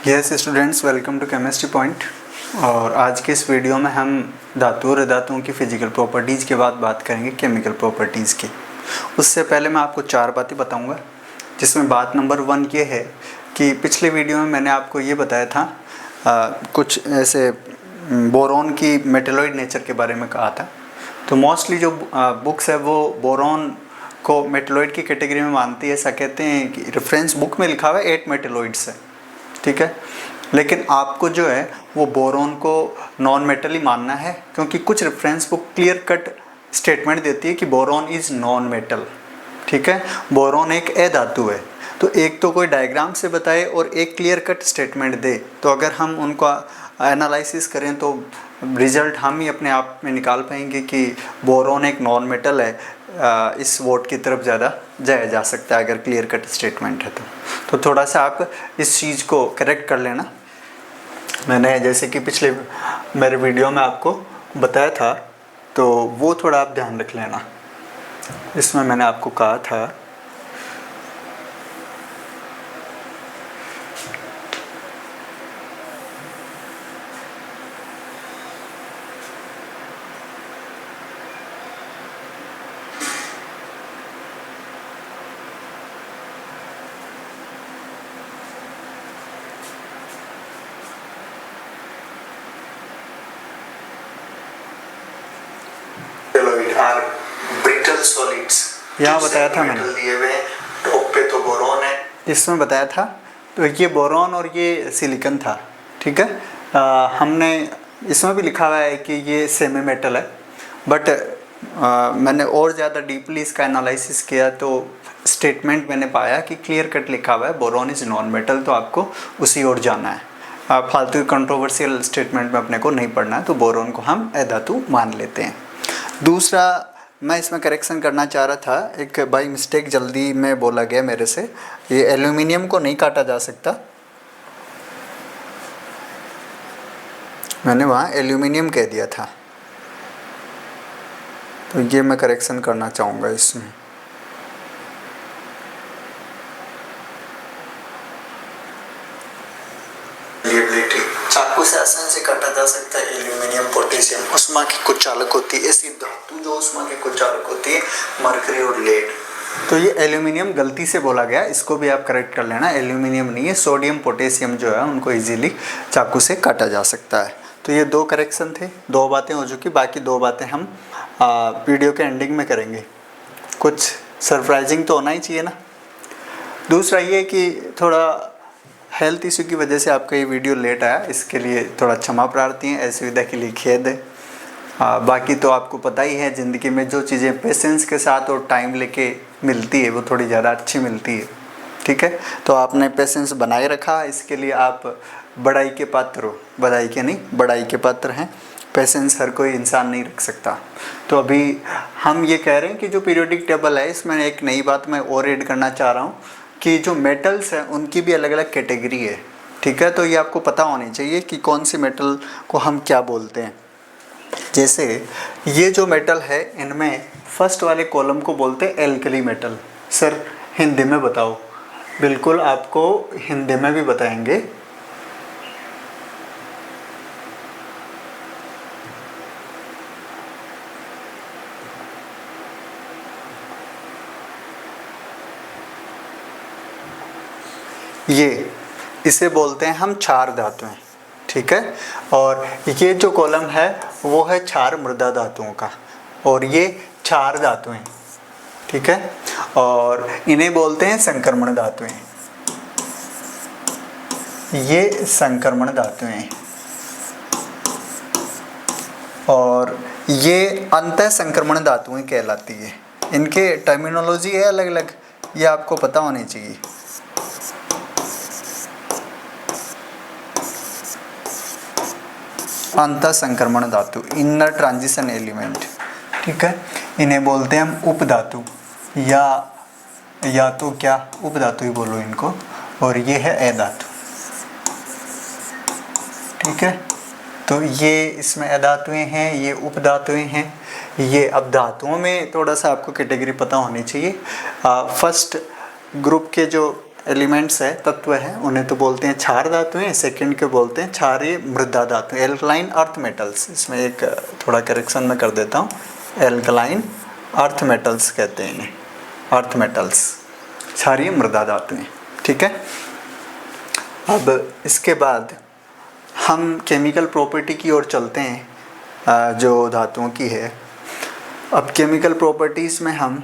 Yes students, welcome to chemistry point. और आज के इस वीडियो में हम धातु और अधातुओं की फ़िज़िकल प्रॉपर्टीज़ के बाद बात करेंगे केमिकल प्रॉपर्टीज़ की। उससे पहले मैं आपको 4 बातें बताऊंगा, जिसमें बात नंबर 1 ये है कि पिछले वीडियो में मैंने आपको ये बताया था कुछ ऐसे बोरॉन की मेटेलॉइड नेचर के बारे में कहा था। तो मोस्टली जो बुक्स है वो बोरॉन को मेटेलॉइड की कैटेगरी में मानती है। ऐसा कहते हैं कि रेफरेंस बुक में लिखा हुआ है 8 मेटेलॉइड्स है, ठीक है। लेकिन आपको जो है वो बोरॉन को नॉन मेटल ही मानना है, क्योंकि कुछ reference book clear cut statement देती है कि बोरॉन इज़ नॉन मेटल, ठीक है। बोरॉन एक अधातु है। तो एक तो कोई डायग्राम से बताए और एक क्लियर कट स्टेटमेंट दे, तो अगर हम उनको एनालिसिस करें तो रिजल्ट हम ही अपने आप में निकाल पाएंगे कि बोरॉन एक नॉन मेटल है। इस वोट की तरफ ज़्यादा जाया जा सकता है अगर क्लियर कट स्टेटमेंट है तो थोड़ा सा आप इस चीज़ को करेक्ट कर लेना। मैंने जैसे कि पिछले मेरे वीडियो में आपको बताया था, तो वो थोड़ा आप ध्यान रख लेना। इसमें मैंने आपको कहा था यहाँ बताया था मैंने, दिए हुए टॉप पे तो बोरॉन है, इसमें बताया था। तो ये बोरॉन और ये सिलिकॉन था, ठीक है। हमने इसमें भी लिखा हुआ है कि ये सेमी मेटल है, बट मैंने और ज़्यादा डीपली इसका एनालिसिस किया तो स्टेटमेंट मैंने पाया कि क्लियर कट लिखा हुआ है बोरॉन इज़ नॉन मेटल, तो आपको उसी ओर जाना है। फालतू कंट्रोवर्शियल स्टेटमेंट में अपने को नहीं पढ़ना है, तो बोरॉन को हम अधातु मान लेते हैं। दूसरा मैं इसमें करेक्शन करना चाह रहा था, एक बाई मिस्टेक जल्दी में बोला गया मेरे से, ये एल्यूमिनियम को नहीं काटा जा सकता। मैंने वहाँ एल्यूमिनियम कह दिया था, तो ये मैं करेक्शन करना चाहूँगा इसमें। चाकू से आसानी से काटा जा सकता है एल्यूमिनियम, पोटेशियम। उष्मा की कुचालक होती है, ऐसी धातु जो उष्मा की कुचालक होती है, मरकरी और लेड। तो ये एल्यूमिनियम गलती से बोला गया, इसको भी आप करेक्ट कर लेना। एल्यूमिनियम नहीं है, सोडियम पोटेशियम जो है उनको इजीली चाकू से काटा जा सकता है। तो ये 2 करेक्शन थे, 2 बातें हो चुकी, बाकी 2 बातें हम वीडियो के एंडिंग में करेंगे। कुछ सरप्राइजिंग तो होना ही चाहिए ना। दूसरा ये कि थोड़ा हेल्थ इशू की वजह से आपका ये वीडियो लेट आया, इसके लिए थोड़ा क्षमा प्रार्थी हैं, असुविधा के लिए खेद है। बाकी तो आपको पता ही है, ज़िंदगी में जो चीज़ें पेशेंस के साथ और टाइम लेके मिलती है वो थोड़ी ज़्यादा अच्छी मिलती है, ठीक है। तो आपने पेशेंस बनाए रखा, इसके लिए आप बड़ाई के पात्र हो। बधाई के नहीं, बड़ाई के पात्र हैं। पेशेंस हर कोई इंसान नहीं रख सकता। तो अभी हम ये कह रहे हैं कि जो पीरियोडिक टेबल है, इसमें एक नई बात मैं और ऐड करना चाह रहा हूँ कि जो मेटल्स हैं उनकी भी अलग अलग कैटेगरी है, ठीक है। तो ये आपको पता होनी चाहिए कि कौन सी मेटल को हम क्या बोलते हैं। जैसे ये जो मेटल है, इनमें फर्स्ट वाले कॉलम को बोलते हैं एल्कली मेटल। सर हिंदी में बताओ? बिल्कुल, आपको हिंदी में भी बताएंगे। ये इसे बोलते हैं हम क्षार धातुएं, ठीक है। और ये जो कॉलम है वो है क्षार मृदा धातुओं का, और ये क्षार धातुएं, ठीक है। और इन्हें बोलते हैं संक्रमण धातुएं। ये संक्रमण धातुएं, और ये अंतः संक्रमण धातुएं कहलाती है। इनके टर्मिनोलॉजी है अलग अलग, ये आपको पता होनी चाहिए। अंतः संक्रमण धातु, इनर ट्रांजिशन एलिमेंट, ठीक है। इन्हें बोलते हैं हम उपधातु, या तो क्या उपधातु ही बोलो इनको। और ये है अधातु, ठीक है। तो ये इसमें अधातुएं हैं, ये उपधातुएं हैं। ये अब धातुओं में थोड़ा सा आपको कैटेगरी पता होनी चाहिए। फर्स्ट ग्रुप के जो एलिमेंट्स है, तत्व है, उन्हें तो बोलते हैं क्षार धातुएं, सेकंड के बोलते हैं क्षारीय मृदा धातु, एल्कलाइन अर्थ मेटल्स। इसमें एक थोड़ा करेक्शन मैं कर देता हूँ, एल्कलाइन अर्थ मेटल्स कहते हैं इन्हें, अर्थ मेटल्स, क्षारीय मृदा धातुएं। ठीक है, अब इसके बाद हम केमिकल प्रॉपर्टी की ओर चलते हैं जो धातुओं की है। अब केमिकल प्रॉपर्टीज़ में हम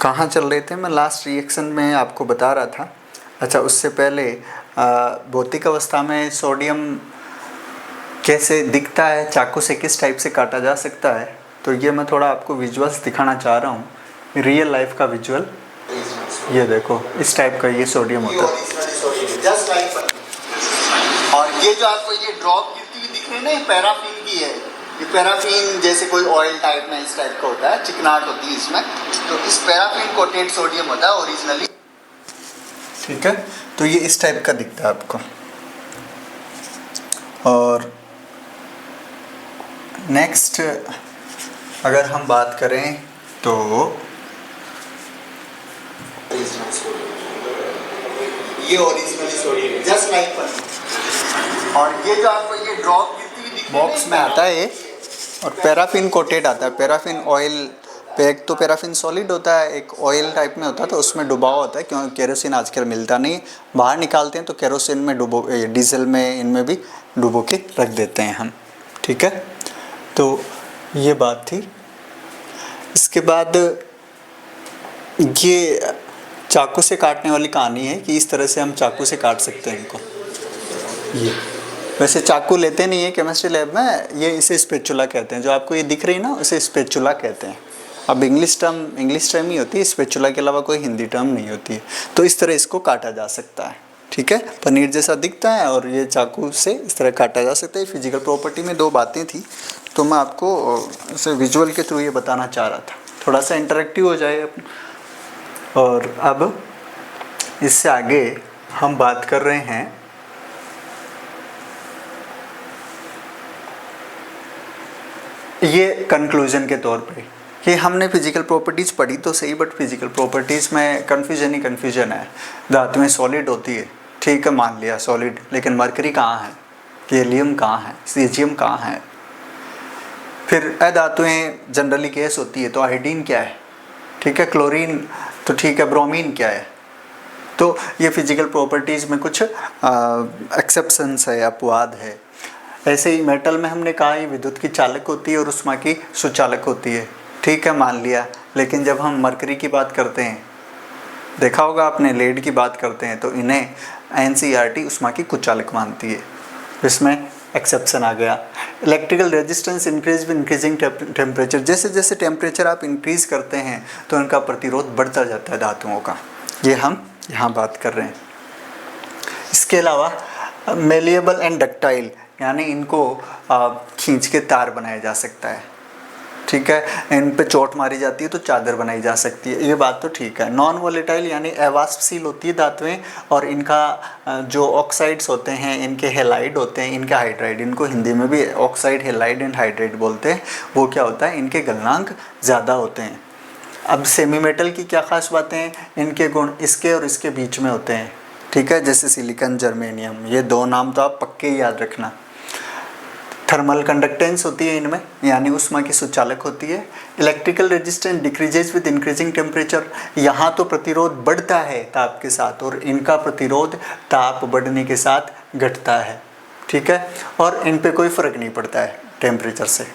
कहाँ चल रहे थे, मैं लास्ट रिएक्शन में आपको बता रहा था। अच्छा, उससे पहले भौतिक अवस्था में सोडियम कैसे दिखता है, चाकू से किस टाइप से काटा जा सकता है, तो ये मैं थोड़ा आपको विजुअल्स दिखाना चाह रहा हूँ, रियल लाइफ का विजुअल। ये देखो, इस टाइप का ये सोडियम होता है। और ये जो आपको ये ड्रॉप गिरती हुई दिख रही है ना, ये पैराफिन की है। ये पैराफिन जैसे कोई ऑयल टाइप में इस टाइप का होता है, चिकनाहट होती है इसमें, तो इस पैराफिन कोटेड सोडियम होता है ओरिजिनली। ठीक है, तो ये इस टाइप का दिखता है आपको। और नेक्स्ट अगर हम बात करें तो ये ओरिजिनली सोडियम जस्ट लाइक पर। और ये जो आपको ये ड्रॉप गिरती हुई दिख रही है बॉक्स में आता है ये, और पैराफिन कोटेड आता है। पैराफिन ऑयल पे, एक तो पैराफिन सॉलिड होता है, एक ऑयल टाइप में होता है, तो उसमें डुबा होता है, क्योंकि केरोसिन आजकल मिलता नहीं, बाहर निकालते हैं तो केरोसिन में डुबो, डीजल में, इनमें भी डुबो के रख देते हैं हम। ठीक है, तो ये बात थी। इसके बाद ये चाकू से काटने वाली कहानी है कि इस तरह से हम चाकू से काट सकते हैं इनको। ये वैसे चाकू लेते नहीं है केमिस्ट्री लैब में, ये इसे स्पेचुला कहते हैं, जो आपको ये दिख रही है ना, उसे स्पेचुला कहते हैं। अब इंग्लिश टर्म ही होती है, स्पेचुला के अलावा कोई हिंदी टर्म नहीं होती है। तो इस तरह इसको काटा जा सकता है। ठीक है, पनीर जैसा दिखता है और ये चाकू से इस तरह काटा जा सकता है। फिजिकल प्रॉपर्टी में दो बातें थी, तो मैं आपको इसे विजुअल के थ्रू ये बताना चाह रहा था, थोड़ा सा इंटरेक्टिव हो जाए। और अब इससे आगे हम बात कर रहे हैं ये कंक्लूजन के तौर पे कि हमने फिजिकल प्रॉपर्टीज़ पढ़ी तो सही, बट फिजिकल प्रॉपर्टीज़ में कन्फ्यूजन ही कन्फ्यूजन है। धातुएं सॉलिड होती है, ठीक है, मान लिया सॉलिड, लेकिन मरकरी कहाँ है, हीलियम कहाँ है, सीजियम कहाँ है। फिर अधातुएं जनरली गैस होती है, तो आयोडीन क्या है, ठीक है, क्लोरीन तो ठीक है, ब्रोमीन क्या है। तो ये फिजिकल प्रॉपर्टीज़ में कुछ एक्सेप्शंस है, अपवाद है। ऐसे ही मेटल में हमने कहा ये विद्युत की चालक होती है और उष्मा की सुचालक होती है, ठीक है, मान लिया। लेकिन जब हम मरकरी की बात करते हैं, देखा होगा आपने, लेड की बात करते हैं, तो इन्हें NCERT उष्मा की कुचालक मानती है। इसमें एक्सेप्शन आ गया। Electrical resistance increase with increasing temperature, जैसे जैसे टेम्परेचर आप इंक्रीज़ करते हैं तो इनका प्रतिरोध बढ़ता जाता है धातुओं का, ये हम यहाँ बात कर रहे हैं। इसके अलावा मेलिएबल एंड डक्टाइल, यानी इनको खींच के तार बनाया जा सकता है, ठीक है, इन पे चोट मारी जाती है तो चादर बनाई जा सकती है, ये बात तो ठीक है। नॉन वोलेटाइल यानी अवाष्पशील होती है धातुएं, और इनका जो ऑक्साइड्स होते हैं इनके हेलाइड होते हैं, इनके हाइड्राइड, इनको हिंदी में भी ऑक्साइड, हेलाइड एंड हाइड्राइड बोलते हैं। वो क्या होता है, इनके गलनांक ज़्यादा होते हैं। अब सेमी मेटल की क्या खास बातें हैं, इनके गुण इसके और इसके बीच में होते हैं, ठीक है, जैसे सिलिकॉन, जर्मेनियम, ये दो नाम तो आप पक्के याद रखना। थर्मल कंडक्टेंस होती है इनमें, यानी उष्मा की सुचालक होती है। Electrical resistance decreases with increasing temperature, यहाँ तो प्रतिरोध बढ़ता है ताप के साथ और इनका प्रतिरोध ताप बढ़ने के साथ घटता है, ठीक है, और इन पे कोई फ़र्क नहीं पड़ता है टेम्परेचर से।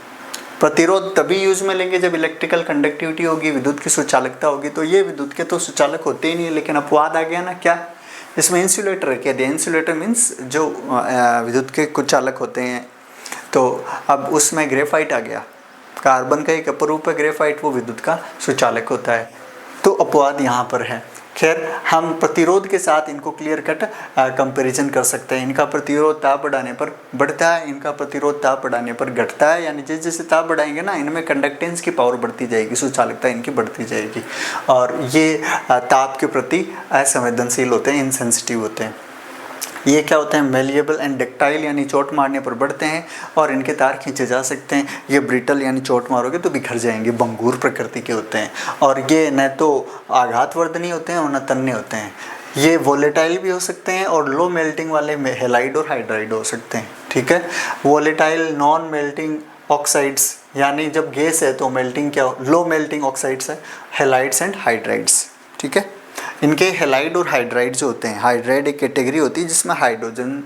प्रतिरोध तभी यूज़ में लेंगे जब इलेक्ट्रिकल कंडक्टिविटी होगी, विद्युत की सुचालकता होगी। तो ये विद्युत के तो सुचालक होते ही नहीं है, लेकिन अपवाद आ गया ना, क्या इसमें इंसुलेटर कह दिया। इंसुलेटर मीन्स जो विद्युत के कुछ चालक होते हैं, तो अब उसमें ग्रेफाइट आ गया, कार्बन का एक अपरूप है ग्रेफाइट, वो विद्युत का सुचालक होता है। तो अपवाद यहाँ पर है। खैर, हम प्रतिरोध के साथ इनको क्लियर कट कंपैरिजन कर सकते हैं। इनका प्रतिरोध ताप बढ़ाने पर बढ़ता है, इनका प्रतिरोध ताप बढ़ाने पर घटता है, यानी जैसे जैसे ताप बढ़ाएंगे ना, इनमें कंडक्टेंस की पावर बढ़ती जाएगी, सुचालकता इनकी बढ़ती जाएगी, और ये ताप के प्रति असंवेदनशील होते हैं, इनसेंसिटिव होते हैं। ये क्या होते हैं, मेलिएबल एंड डक्टाइल यानी चोट मारने पर बढ़ते हैं और इनके तार खींचे जा सकते हैं। ये ब्रिटल यानी चोट मारोगे तो बिखर जाएंगे, भंगूर प्रकृति के होते हैं और ये न तो आघातवर्धनी होते हैं और न तन्य होते हैं। ये वोलेटाइल भी हो सकते हैं और लो मेल्टिंग वाले हेलाइड और हाइड्राइड हो सकते हैं। ठीक है, वोलेटाइल नॉन मेल्टिंग ऑक्साइड्स यानी जब गैस है तो मेल्टिंग क्या, लो मेल्टिंग ऑक्साइड्स है, हेलाइड्स एंड हाइड्राइड्स। ठीक है, इनके हेलाइड और हाइड्राइड जो होते हैं, हाइड्राइड एक कैटेगरी होती है जिसमें हाइड्रोजन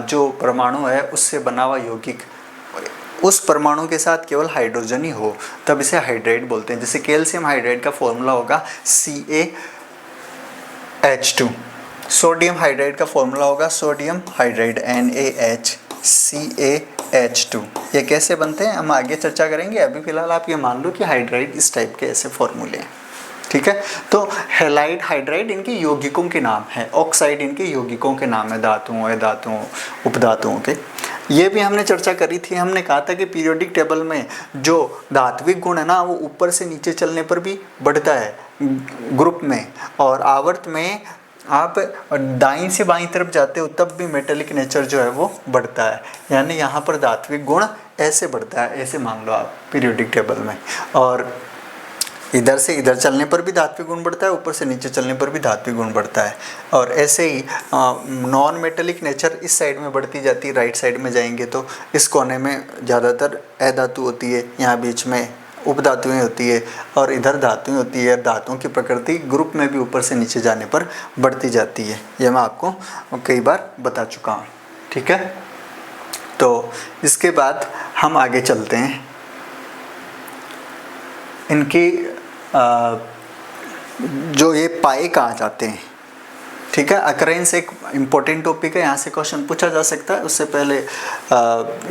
जो परमाणु है उससे बना हुआ यौगिक, उस परमाणु के साथ केवल हाइड्रोजन ही हो तब इसे हाइड्राइड बोलते हैं। जैसे कैल्शियम हाइड्राइड का फॉर्मूला होगा CaH2, सोडियम हाइड्राइड का फॉर्मूला होगा सोडियम हाइड्राइड NaHCaH2। ये कैसे बनते हैं हम आगे चर्चा करेंगे, अभी फिलहाल आप ये मान लो कि हाइड्राइड इस टाइप के ऐसे फॉर्मूले हैं। ठीक है, तो हेलाइड हाइड्राइड इनके यौगिकों के नाम है, ऑक्साइड इनके यौगिकों के नाम है, धातुओं अधातुओं उपधातुओं के। ये भी हमने चर्चा करी थी, हमने कहा था कि पीरियोडिक टेबल में जो धात्विक गुण है ना वो ऊपर से नीचे चलने पर भी बढ़ता है ग्रुप में, और आवर्त में आप दाईं से बाईं तरफ जाते हो तब भी मेटेलिक नेचर जो है वो बढ़ता है, यानी यहाँ पर धात्विक गुण ऐसे बढ़ता है, ऐसे मान लो आप पीरियोडिक टेबल में। और इधर से इधर चलने पर भी धात्विक गुण बढ़ता है, ऊपर से नीचे चलने पर भी धात्विक गुण बढ़ता है। और ऐसे ही नॉन मेटेलिक नेचर इस साइड में बढ़ती जाती है, राइट साइड में जाएंगे तो इस कोने में ज़्यादातर अधातु होती है, यहाँ बीच में उपधातुएं होती है और इधर धातुएं होती है। धातुओं की प्रकृति ग्रुप में भी ऊपर से नीचे जाने पर बढ़ती जाती है, यह मैं आपको कई बार बता चुका हूँ। ठीक है, तो इसके बाद हम आगे चलते हैं। इनकी जो ये पाए कहाँ जाते हैं। ठीक है, अकरेंस एक इम्पोर्टेंट टॉपिक है, यहाँ से क्वेश्चन पूछा जा सकता है। उससे पहले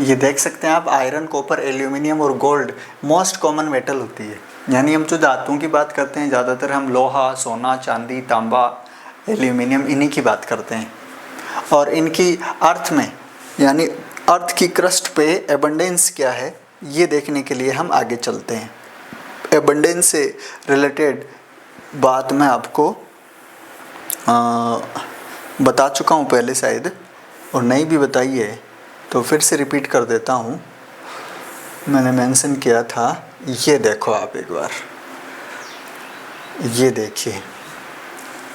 ये देख सकते हैं आप, आयरन कॉपर एल्यूमिनियम और गोल्ड मोस्ट कॉमन मेटल होती है। यानी हम जो धातुओं की बात करते हैं ज़्यादातर हम लोहा, सोना, चांदी, तांबा, एल्यूमिनियम इन्हीं की बात करते हैं। और इनकी अर्थ में यानी अर्थ की क्रस्ट पे एबंडेंस क्या है ये देखने के लिए हम आगे चलते हैं। एबंडेंस से रिलेटेड बात मैं आपको बता चुका हूँ पहले शायद, और नहीं भी बताई है तो फिर से रिपीट कर देता हूँ। मैंने मेंशन किया था, ये देखो आप एक बार, ये देखिए।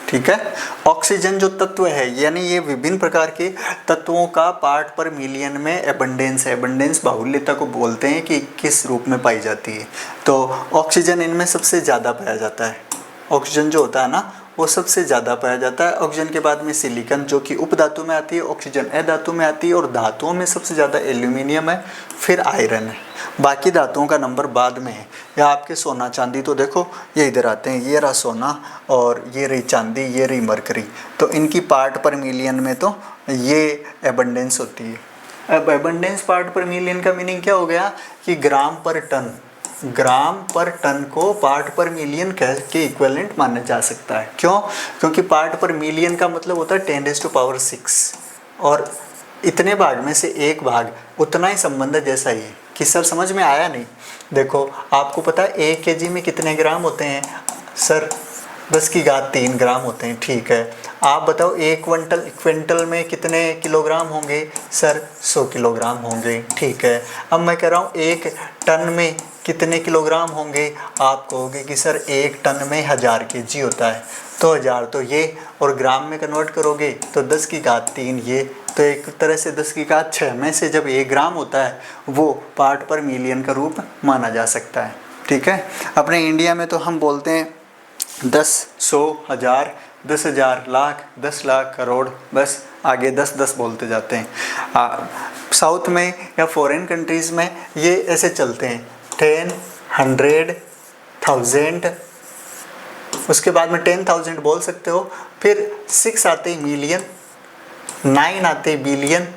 ठीक है, ऑक्सीजन जो तत्व है यानी ये विभिन्न प्रकार के तत्वों का पार्ट पर मिलियन में एबंडेंस है। एबंडेंस बाहुल्यता को बोलते हैं कि किस रूप में पाई जाती है। तो ऑक्सीजन इनमें सबसे ज़्यादा पाया जाता है। ऑक्सीजन जो होता है ना वो सबसे ज़्यादा पाया जाता है। ऑक्सीजन के बाद में सिलिकॉन जो कि उपधातु में आती है, ऑक्सीजन अधातु में आती है, और धातुओं में सबसे ज़्यादा एल्यूमिनियम है, फिर आयरन है। बाकी धातुओं का नंबर बाद में है। या आपके सोना चांदी तो देखो ये इधर आते हैं, ये रहा सोना और ये रही चांदी, ये रही मरकरी। तो इनकी पार्ट पर मिलियन में तो ये एबंडेंस होती है। अब एबंडेंस पार्ट पर मिलियन का मीनिंग क्या हो गया कि ग्राम पर टन, ग्राम पर टन को पार्ट पर मिलियन के इक्विवेलेंट माना जा सकता है। क्यों? क्योंकि पार्ट पर मिलियन का मतलब होता है 10⁻⁶, और इतने भाग में से एक भाग उतना ही संबंध है जैसा ही। कि सर समझ में आया नहीं? देखो आपको पता है 1 kg में कितने ग्राम होते हैं? सर 10⁻³ ग्राम होते हैं। ठीक है, आप बताओ 1 क्विंटल में कितने किलोग्राम होंगे? सर 100 किलोग्राम होंगे। ठीक है, अब मैं कह रहा हूँ 1 टन में कितने किलोग्राम होंगे? आप कहोगे कि सर 1 टन में 1000 kg होता है, तो 1000 तो ये, और ग्राम में कन्वर्ट करोगे तो 10⁻³ ये, तो एक तरह से 10⁻⁶ में से जब 1 ग्राम होता है वो पार्ट पर मिलियन का रूप माना जा सकता है। ठीक है, अपने इंडिया में तो हम बोलते हैं 10, 100, 1000, 10,000, लाख, 10 लाख, करोड़, बस आगे 10 बोलते जाते हैं। साउथ में या फॉरेन कंट्रीज़ में ये ऐसे चलते हैं 10, 100, 1000, उसके बाद में 10,000 बोल सकते हो, फिर 6 आते ही मिलियन, 9 आते ही बिलियन,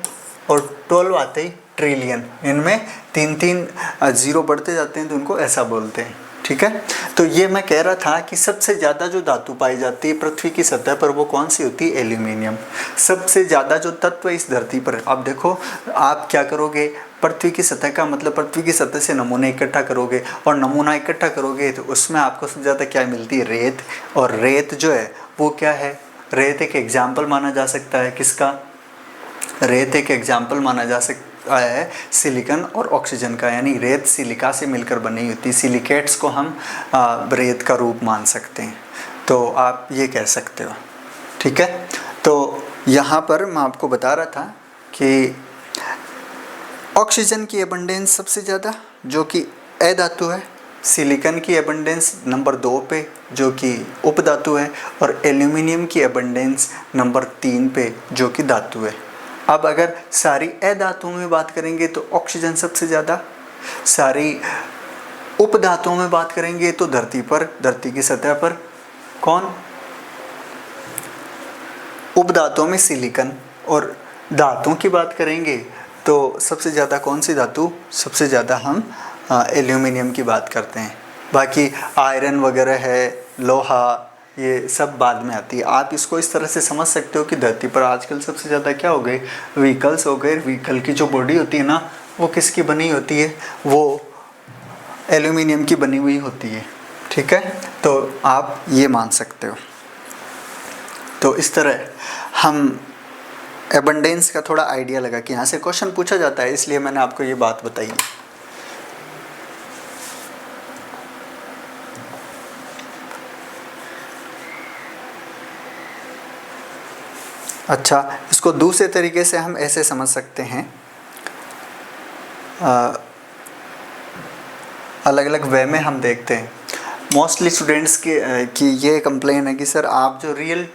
और 12 आते ही ट्रिलियन। इनमें 3 जीरो बढ़ते जाते हैं तो उनको ऐसा बोलते हैं। ठीक है, तो ये मैं कह रहा था कि सबसे ज़्यादा जो धातु पाई जाती है पृथ्वी की सतह पर वो कौन सी होती है? एल्यूमिनियम। सबसे ज़्यादा जो तत्व है इस धरती पर, अब देखो आप क्या करोगे, पृथ्वी की सतह का मतलब पृथ्वी की सतह से नमूने इकट्ठा करोगे, और नमूना इकट्ठा करोगे तो उसमें आपको सबसे ज़्यादा क्या मिलती है? रेत। और रेत जो है वो क्या है? रेत एक एग्जाम्पल माना जा सकता है किसका? रेत एक एग्जाम्पल माना जा सकता है सिलिकॉन और ऑक्सीजन का, यानी रेत सिलिका से मिलकर बनी होती है। सिलिकेट्स को हम रेत का रूप मान सकते हैं, तो आप ये कह सकते हो। ठीक है, तो यहाँ पर मैं आपको बता रहा था कि ऑक्सीजन की एबंडेंस सबसे ज़्यादा जो कि अधातु है, सिलिकॉन की एबंडेंस नंबर 2 पे जो कि उपधातु है, और एल्यूमिनियम की एबंडेंस नंबर 3 पे जो कि धातु है। अब अगर सारी अधातुओं में बात करेंगे तो ऑक्सीजन सबसे ज़्यादा, सारी उपधातुओं में बात करेंगे तो धरती की सतह पर कौन, उपधातुओं में सिलिकॉन, और धातुओं की बात करेंगे तो सबसे ज़्यादा कौन सी धातु, सबसे ज़्यादा हम एल्यूमिनियम की बात करते हैं। बाकी आयरन वगैरह है, लोहा, ये सब बाद में आती है। आप इसको इस तरह से समझ सकते हो कि धरती पर आजकल सबसे ज़्यादा क्या हो गए, व्हीकल्स हो गए। व्हीकल की जो बॉडी होती है ना, वो किसकी बनी होती है, वो एल्यूमिनियम की बनी हुई होती है। ठीक है, तो आप ये मान सकते हो। तो इस तरह हम एबंडेंस का थोड़ा आइडिया लगा कि यहाँ से क्वेश्चन पूछा जाता है, इसलिए मैंने आपको ये बात बताई। अच्छा, इसको दूसरे तरीके से हम ऐसे समझ सकते हैं, अलग अलग वे में हम देखते हैं। मोस्टली स्टूडेंट्स की ये कंप्लेन है कि सर आप जो रियल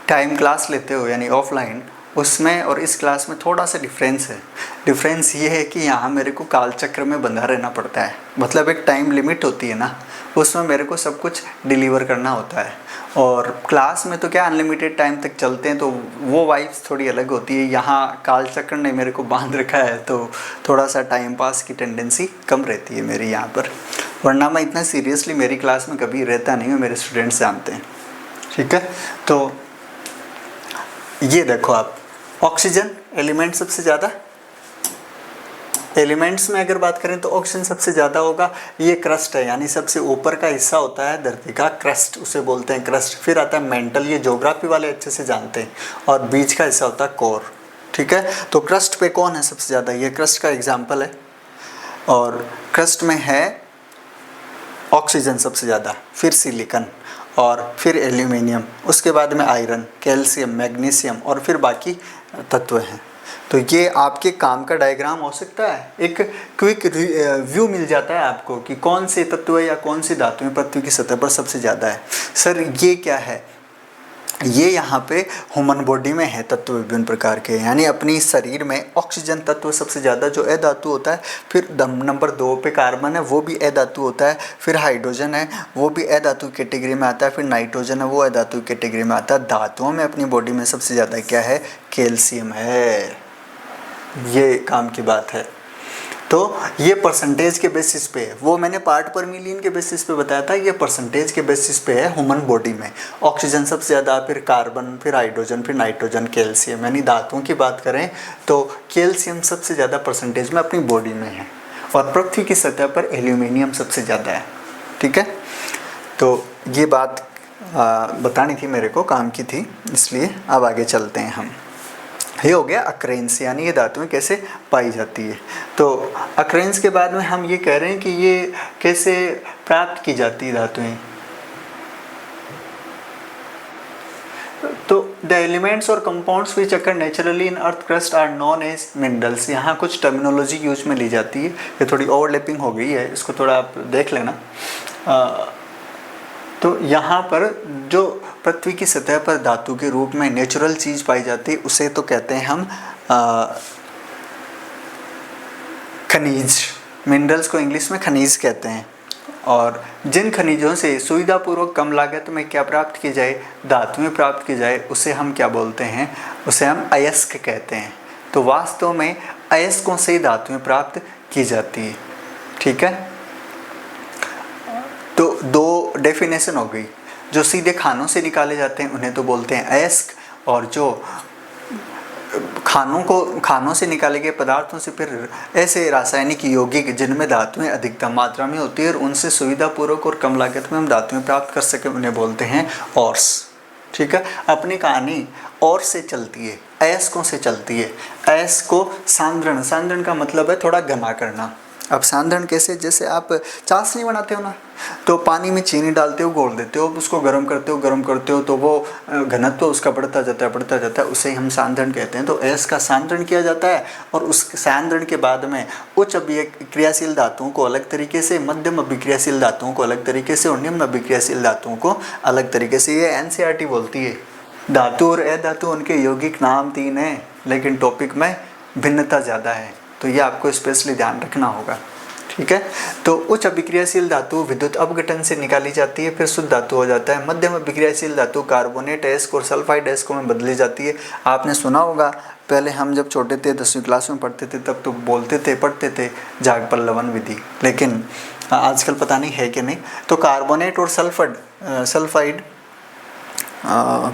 टाइम क्लास लेते हो यानी ऑफलाइन, उसमें और इस क्लास में थोड़ा सा डिफरेंस है। डिफरेंस ये है कि यहाँ मेरे को कालचक्र में बंधा रहना पड़ता है, मतलब एक टाइम लिमिट होती है ना, उसमें मेरे को सब कुछ डिलीवर करना होता है। और क्लास में तो क्या अनलिमिटेड टाइम तक चलते हैं, तो वो वाइब्स थोड़ी अलग होती है। यहाँ कालचक्र ने मेरे को बांध रखा है, तो थोड़ा सा टाइम पास की टेंडेंसी कम रहती है मेरी यहाँ पर, वरना मैं इतना सीरियसली मेरी क्लास में कभी रहता नहीं हूँ, मेरे स्टूडेंट्स जानते हैं। ठीक है, तो ये देखो आप, ऑक्सीजन एलिमेंट सबसे ज़्यादा, एलिमेंट्स में अगर बात करें तो ऑक्सीजन सबसे ज़्यादा होगा। ये क्रस्ट है, यानी सबसे ऊपर का हिस्सा होता है धरती का, क्रस्ट उसे बोलते हैं, क्रस्ट। फिर आता है मेंटल, ये ज्योग्राफी वाले अच्छे से जानते हैं, और बीच का हिस्सा होता है कोर। ठीक है, तो क्रस्ट पे कौन है सबसे ज़्यादा, ये क्रस्ट का एग्जाम्पल है, और क्रस्ट में है ऑक्सीजन सबसे ज़्यादा, फिर सिलिकॉन, और फिर एल्यूमिनियम, उसके बाद में आयरन, कैल्शियम, मैग्नीशियम, और फिर बाकी तत्व हैं। तो ये आपके काम का डायग्राम हो सकता है, एक क्विक व्यू मिल जाता है आपको कि कौन से तत्व या कौन सी धातुएं पृथ्वी की सतह पर सबसे ज़्यादा है। सर ये क्या है, ये यहाँ पे ह्यूमन बॉडी में है तत्व विभिन्न प्रकार के, यानी अपनी शरीर में ऑक्सीजन तत्व सबसे ज़्यादा जो अधातु होता है, फिर नंबर 2 पे कार्बन है, वो भी अधातु होता है, फिर हाइड्रोजन है, वो भी अधातु कैटेगरी में आता है, फिर नाइट्रोजन है, वो अधातु कैटेगरी में आता है। धातुओं में अपनी बॉडी में सबसे ज़्यादा क्या है, कैल्शियम है। ये काम की बात है। तो ये परसेंटेज के बेसिस पे है, वो मैंने पार्ट पर मिलियन के बेसिस पे बताया था, ये परसेंटेज के बेसिस पे है। ह्यूमन बॉडी में ऑक्सीजन सबसे ज़्यादा, फिर कार्बन, फिर हाइड्रोजन, फिर नाइट्रोजन, कैल्शियम। यानी धातुओं की बात करें तो कैल्शियम सबसे ज़्यादा परसेंटेज में अपनी बॉडी में है, और पृथ्वी की सतह पर एल्यूमिनियम सबसे ज़्यादा है। ठीक है, तो ये बात बतानी थी मेरे को, काम की थी, इसलिए अब आगे चलते हैं हम। ये हो गया अक्रेंस, यानी ये धातुएं कैसे पाई जाती है। तो अक्रेंस के बाद में हम ये कह रहे हैं कि ये कैसे प्राप्त की जाती है धातुएं। तो द एलिमेंट्स और compounds which occur naturally in earth crust are known as minerals. यहाँ कुछ टर्मिनोलॉजी यूज में ली जाती है, ये थोड़ी ओवरलैपिंग हो गई है, इसको थोड़ा आप देख लेना। तो यहाँ पर जो पृथ्वी की सतह पर धातु के रूप में नेचुरल चीज़ पाई जाती है, उसे तो कहते हैं हम खनिज। मिनरल्स को इंग्लिश में खनिज कहते हैं। और जिन खनिजों से सुविधापूर्वक कम लागत में क्या प्राप्त की जाए, धातुएं प्राप्त की जाए, उसे हम क्या बोलते हैं, उसे हम अयस्क कहते हैं। तो वास्तव में अयस्कों से ही धातुएं प्राप्त की जाती है। ठीक है, तो 2 डेफिनेशन हो गई। जो सीधे खानों से निकाले जाते हैं उन्हें तो बोलते हैं अयस्क, और जो खानों से निकाले गए पदार्थों से फिर ऐसे रासायनिक यौगिक जिनमें धातुएं अधिकतम मात्रा में होती है और उनसे सुविधापूर्वक और कम लागत में हम धातुएं प्राप्त कर सकें, उन्हें बोलते हैं ऑर्स। ठीक है। अपनी कहानी और से चलती है, अयस्कों से चलती है। अयस्क को सांद्रण, सांद्रण का मतलब है थोड़ा घना करना। अब सांद्रण कैसे, जैसे आप चाशनी बनाते हो ना, तो पानी में चीनी डालते हो, घोल देते हो, उसको गर्म करते हो तो वो घनत्व उसका बढ़ता जाता है, उसे हम सांद्रण कहते हैं। तो अयस्क का सांद्रण किया जाता है और उस सांद्रण के बाद में उच्च अभिक्रियाशील धातुओं को अलग तरीके से, मध्यम अभिक्रियाशील धातुओं को अलग तरीके से और निम्न अभिक्रियाशील धातुओं को अलग तरीके से। ये एनसीईआरटी बोलती है। धातु और अधातु उनके यौगिक नाम 3 हैं, लेकिन टॉपिक में भिन्नता ज़्यादा है, तो ये आपको स्पेशली ध्यान रखना होगा, ठीक है। तो उच्च अभिक्रियाशील धातु विद्युत अपघटन से निकाली जाती है, फिर शुद्ध धातु हो जाता है। मध्यम अभिक्रियाशील धातु कार्बोनेट अयस्क और सल्फाइड अयस्कों में बदली जाती है। आपने सुना होगा, पहले हम जब छोटे थे 10वीं क्लास में पढ़ते थे तब तो पढ़ते थे जाग पल्लवन विधि, लेकिन आजकल पता नहीं है कि नहीं। तो कार्बोनेट और सल्फाइड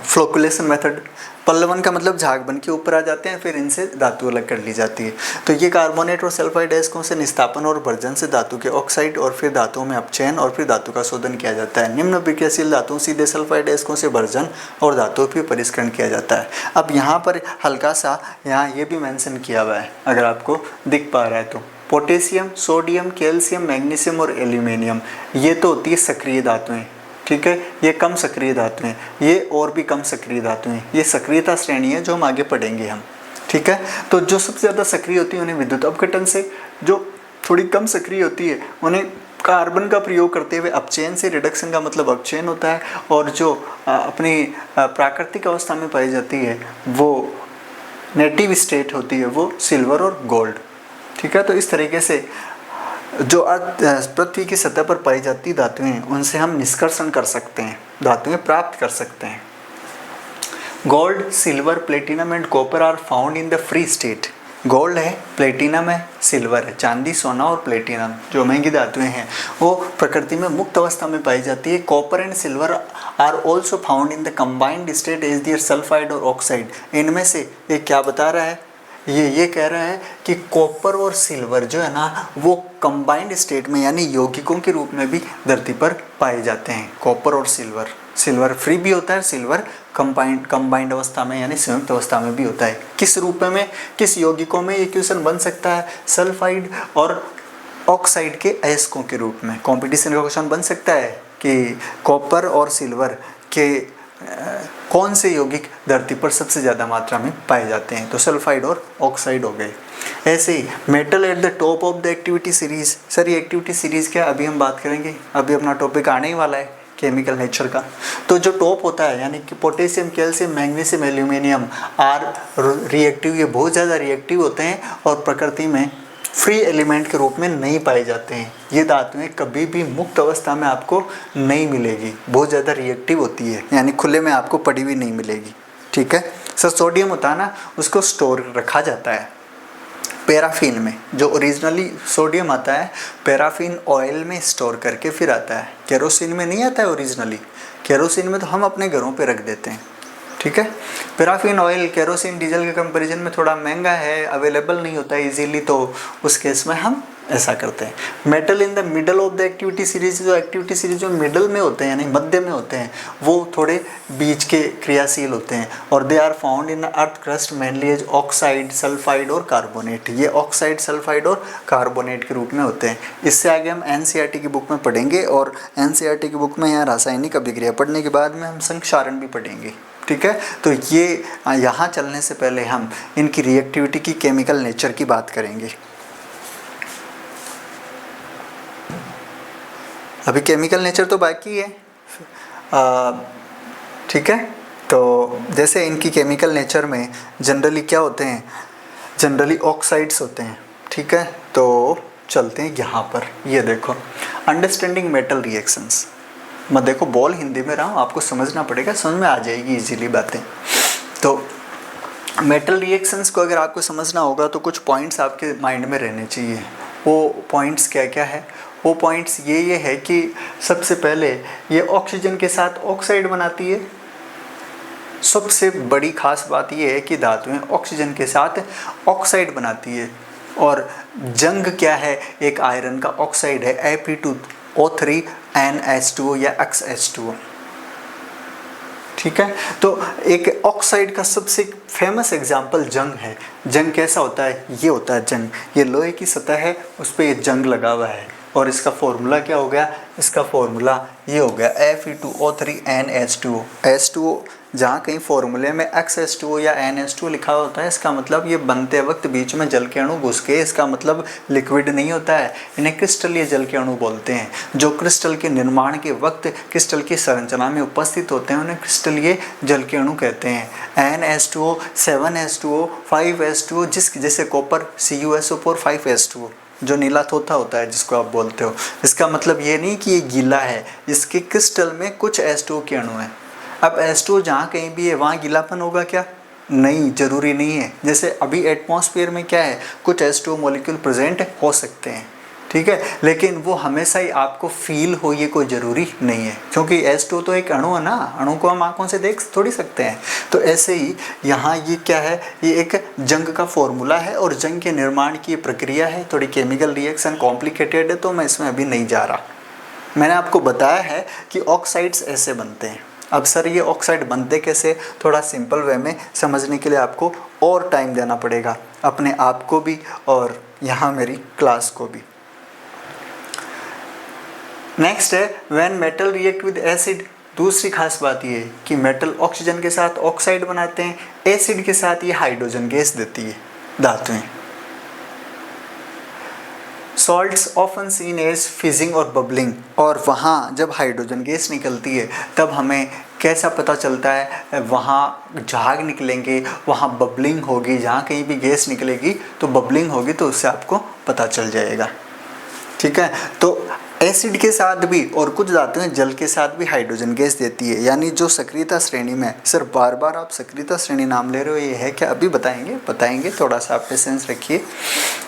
फ्लोकुलेशन मेथड, पल्लवन का मतलब झाग बन के ऊपर आ जाते हैं, फिर इनसे धातु अलग कर ली जाती है। तो ये कार्बोनेट और सल्फाइड अयस्कों से निस्तापन और भर्जन से धातु के ऑक्साइड और फिर धातुओं में अपचयन और फिर धातु का शोधन किया जाता है। निम्न अभिक्रियाशील धातुओं सीधे सल्फाइड अयस्कों से भर्जन और धातुओं पर परिष्करण किया जाता है। अब यहाँ पर हल्का सा यहाँ ये भी मेंशन किया हुआ है, अगर आपको दिख पा रहा है तो, पोटेशियम, सोडियम, कैल्शियम, मैग्नीशियम और एल्यूमिनियम, ये तो होती है सक्रिय धातुएँ, ठीक है। ये कम सक्रिय धातु हैं, ये और भी कम सक्रिय धातु हैं। ये सक्रियता श्रेणी है जो हम आगे पढ़ेंगे हम, ठीक है। तो जो सबसे ज़्यादा सक्रिय होती है उन्हें विद्युत अपघटन से, जो थोड़ी कम सक्रिय होती है उन्हें कार्बन का प्रयोग करते हुए अपचयन से, रिडक्शन का मतलब अपचयन होता है, और जो अपनी प्राकृतिक अवस्था में पाई जाती है वो नेटिव स्टेट होती है, वो सिल्वर और गोल्ड, ठीक है। तो इस तरीके से जो पृथ्वी की सतह पर पाई जाती धातुएं, उनसे हम निष्कर्षण कर सकते हैं, धातुएं प्राप्त कर सकते हैं। Gold, silver, platinum and copper are found in the free state. Gold है, प्लेटिनम है, सिल्वर है, चांदी, सोना और प्लेटिनम जो महंगी धातुएं हैं वो प्रकृति में मुक्त अवस्था में पाई जाती है। Copper and silver are also found in the combined state as their sulphide और ऑक्साइड। इनमें से ये क्या बता रहा है, ये कह रहा है कि कॉपर और सिल्वर जो है ना वो कंबाइंड स्टेट में यानी यौगिकों के रूप में भी धरती पर पाए जाते हैं। कॉपर और सिल्वर फ्री भी होता है, सिल्वर कंबाइंड अवस्था में यानी संयुक्त अवस्था में भी होता है। किस रूप में, किस यौगिकों में ये क्वेश्चन बन सकता है, सल्फाइड और ऑक्साइड के अयस्कों के रूप में कंपटीशन का क्वेश्चन बन सकता है कि कॉपर और सिल्वर के कौन से यौगिक धरती पर सबसे ज़्यादा मात्रा में पाए जाते हैं, तो सल्फाइड और ऑक्साइड हो गए। ऐसे ही metal at the top of the activity series. Sir ये एक्टिविटी सीरीज क्या, अभी हम बात करेंगे, अभी अपना टॉपिक आने ही वाला है केमिकल नेचर का। तो जो टॉप होता है यानी कि potassium, calcium, magnesium, aluminium are reactive, ये बहुत ज़्यादा रिएक्टिव होते हैं और प्रकृति में फ्री एलिमेंट के रूप में नहीं पाए जाते हैं। ये धातुएं कभी भी मुक्त अवस्था में आपको नहीं मिलेगी, बहुत ज़्यादा रिएक्टिव होती है, यानी खुले में आपको पड़ी हुई नहीं मिलेगी, ठीक है। सर सोडियम होता है ना, उसको स्टोर रखा जाता है पैराफिन में। जो ओरिजिनली सोडियम आता है पैराफिन ऑयल में स्टोर करके फिर आता है, केरोसिन में नहीं आता है ओरिजिनली। केरोसिन में तो हम अपने घरों पे रख देते हैं, ठीक है। पैराफिन ऑयल केरोसिन डीजल के कंपैरिजन में थोड़ा महंगा है, अवेलेबल नहीं होता है इजीली, तो उस केस में हम ऐसा करते हैं। Metal in the middle of the activity series, जो एक्टिविटी सीरीज जो मिडल में होते हैं यानी मध्य में होते हैं वो थोड़े बीच के क्रियाशील होते हैं, और they are found in earth crust mainly as oxide, sulphide और कार्बोनेट। ये ऑक्साइड, सल्फाइड और कार्बोनेट के रूप में होते हैं। इससे आगे हम एनसीईआरटी की बुक में पढ़ेंगे, और एनसीईआरटी की बुक में यहाँ रासायनिक अभिक्रिया पढ़ने के बाद में हम संक्षारण भी पढ़ेंगे, ठीक है। तो ये यहाँ चलने से पहले हम इनकी रिएक्टिविटी की, केमिकल नेचर की बात करेंगे। अभी केमिकल नेचर तो बाकी है, ठीक है। तो जैसे इनकी केमिकल नेचर में जनरली क्या होते हैं, जनरली ऑक्साइड्स होते हैं, ठीक है। तो चलते हैं यहाँ पर, ये देखो अंडरस्टैंडिंग मेटल रिएक्शंस। मैं देखो बोल हिंदी में रहा हूँ, आपको समझना पड़ेगा, समझ में आ जाएगी इजीली बातें। तो मेटल रिएक्शंस को अगर आपको समझना होगा तो कुछ पॉइंट्स आपके माइंड में रहने चाहिए। वो पॉइंट्स क्या क्या है, वो पॉइंट्स ये है कि सबसे पहले ये ऑक्सीजन के साथ ऑक्साइड बनाती है। सबसे बड़ी खास बात ये है कि धातुएं ऑक्सीजन के साथ ऑक्साइड बनाती है। और जंग क्या है, एक आयरन का ऑक्साइड है Fe2O3NH2 या XH2, ठीक है। तो एक ऑक्साइड का सबसे फेमस एग्जाम्पल जंग है। जंग कैसा होता है? ये होता है जंग, ये लोहे की सतह है, उस पर ये जंग लगा हुआ है और इसका फॉर्मूला क्या हो गया? इसका फॉर्मूला ये हो गया Fe2O3NH2O। H2O जहाँ कहीं फॉर्मूले में XH2O या NH2O लिखा होता है, इसका मतलब ये बनते वक्त बीच में जल के अणु घुस के, इसका मतलब लिक्विड नहीं होता है, इन्हें क्रिस्टलीय जल के अणु बोलते हैं। जो क्रिस्टल के निर्माण के वक्त क्रिस्टल की संरचना में उपस्थित होते हैं उन्हें क्रिस्टलीय जल के अणु कहते हैं। NH2O, 7H2O, 5H2O, जैसे कॉपर CuSO4, 5H2O जो नीला तोता होता है जिसको आप बोलते हो, इसका मतलब ये नहीं कि ये गीला है, इसके क्रिस्टल में कुछ H2O के अणु हैं। अब H2O जहाँ कहीं भी है वहाँ गीलापन होगा क्या? नहीं, ज़रूरी नहीं है। जैसे अभी एटमॉस्फेयर में क्या है, कुछ H2O मॉलिक्यूल प्रेजेंट हो सकते हैं, ठीक है, लेकिन वो हमेशा ही आपको फील हो ये कोई ज़रूरी नहीं है, क्योंकि H2O तो एक अणु है ना, अणु को हम आंखों से देख थोड़ी सकते हैं। तो ऐसे ही यहाँ ये क्या है, ये एक जंग का फॉर्मूला है और जंग के निर्माण की प्रक्रिया है, थोड़ी केमिकल रिएक्शन कॉम्प्लिकेटेड है, तो मैं इसमें अभी नहीं जा रहा। मैंने आपको बताया है कि ऑक्साइड्स ऐसे बनते हैं। अब सर ये ऑक्साइड बनते कैसे, थोड़ा सिंपल वे में समझने के लिए आपको और टाइम देना पड़ेगा, अपने आप को भी और यहाँ मेरी क्लास को भी। नेक्स्ट है when metal react with acid. दूसरी खास बात ये है कि मेटल ऑक्सीजन के साथ ऑक्साइड बनाते हैं, एसिड के साथ ये हाइड्रोजन गैस देती है धातुएं। Salts often seen as fizzing और बबलिंग, और वहाँ जब हाइड्रोजन गैस निकलती है तब हमें कैसा पता चलता है, वहाँ झाग निकलेंगे, वहाँ बबलिंग होगी, जहाँ कहीं भी गैस निकलेगी तो बबलिंग होगी, तो उससे आपको पता चल जाएगा, ठीक है। तो एसिड के साथ भी और कुछ धातुएं जल के साथ भी हाइड्रोजन गैस देती है, यानी जो सक्रियता श्रेणी में, सर बार बार आप सक्रियता श्रेणी नाम ले रहे हो, ये है क्या? अभी बताएंगे, थोड़ा सा आप पेशेंस रखिए।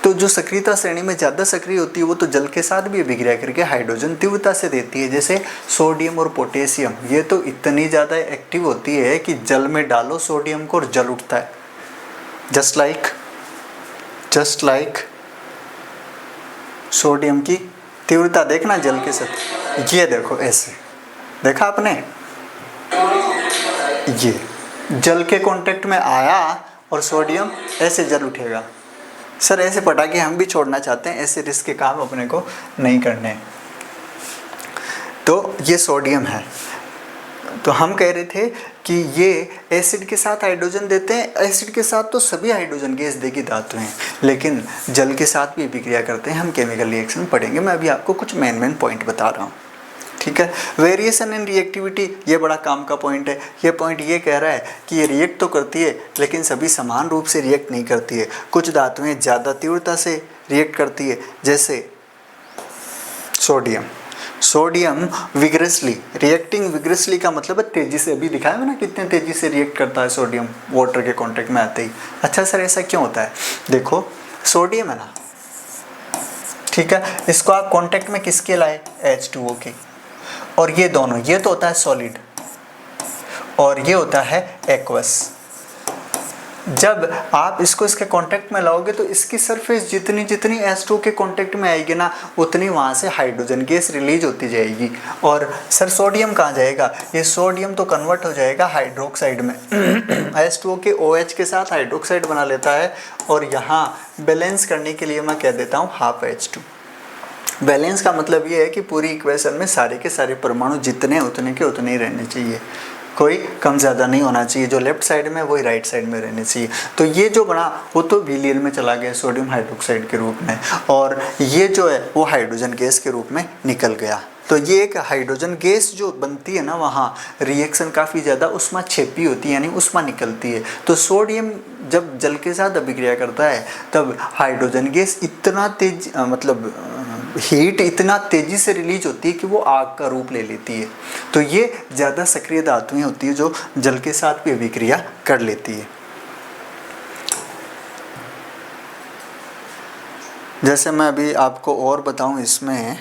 तो जो सक्रियता श्रेणी में ज़्यादा सक्रिय होती है वो तो जल के साथ भी अभिक्रिया करके हाइड्रोजन तीव्रता से देती है, जैसे सोडियम और पोटेशियम। ये तो इतनी ज़्यादा एक्टिव होती है कि जल में डालो सोडियम को और जल उठता है, जस्ट लाइक सोडियम की तीव्रता देखना जल के साथ, ये देखो ऐसे, देखा आपने, ये जल के कांटेक्ट में आया और सोडियम ऐसे जल उठेगा। सर ऐसे पटाखे हम भी छोड़ना चाहते हैं, ऐसे रिस्क के काम अपने को नहीं करने। तो ये सोडियम है, तो हम कह रहे थे कि ये एसिड के साथ हाइड्रोजन देते हैं। एसिड के साथ तो सभी हाइड्रोजन गैस देगी धातुएं, लेकिन जल के साथ भी अभिक्रिया करते हैं। हम केमिकल रिएक्शन पढ़ेंगे, मैं अभी आपको कुछ मेन पॉइंट बता रहा हूँ, ठीक है। वेरिएशन इन रिएक्टिविटी, ये बड़ा काम का पॉइंट है। ये पॉइंट ये कह रहा है कि ये रिएक्ट तो करती है लेकिन सभी समान रूप से रिएक्ट नहीं करती है। कुछ धातुएं ज़्यादा तीव्रता से रिएक्ट करती है, जैसे सोडियम विग्रेसली, रिएक्टिंग विग्रेसली का मतलब है तेजी से। अभी दिखाया मैंने कितने तेजी से रिएक्ट करता है सोडियम वाटर के कांटेक्ट में आते ही। अच्छा सर ऐसा क्यों होता है? देखो सोडियम है ना, ठीक है, इसको आप कांटेक्ट में किसके लाए? H2O के, और ये दोनों, ये तो होता है सॉलिड और ये होता है एक्वस। जब आप इसको इसके कांटेक्ट में लाओगे तो इसकी सरफेस जितनी H2O के कांटेक्ट में आएगी ना, उतनी वहाँ से हाइड्रोजन गैस रिलीज होती जाएगी। और सर सोडियम कहाँ जाएगा? ये सोडियम तो कन्वर्ट हो जाएगा हाइड्रोक्साइड में H2O के OH के साथ हाइड्रोक्साइड बना लेता है, और यहाँ बैलेंस करने के लिए मैं कह देता हूँ ½ H2। बैलेंस का मतलब ये है कि पूरी इक्वेशन में सारे के सारे परमाणु जितने उतने के उतने ही रहने चाहिए, कोई कम ज़्यादा नहीं होना चाहिए। जो लेफ्ट साइड में वही राइट साइड में रहने चाहिए। तो ये जो बना वो तो विलियन में चला गया सोडियम हाइड्रोक्साइड के रूप में, और ये जो है वो हाइड्रोजन गैस के रूप में निकल गया। तो ये एक हाइड्रोजन गैस जो बनती है ना, वहाँ रिएक्शन काफ़ी ज़्यादा उष्मा छेपी होती है, यानी उष्मा निकलती है। तो सोडियम जब जल के साथ अभिक्रिया करता है तब हाइड्रोजन गैस इतना तेज, मतलब हीट इतना तेज़ी से रिलीज होती है कि वो आग का रूप ले लेती है। तो ये ज़्यादा सक्रिय धातुएं होती है जो जल के साथ भी अभिक्रिया कर लेती है। जैसे मैं अभी आपको और बताऊं, इसमें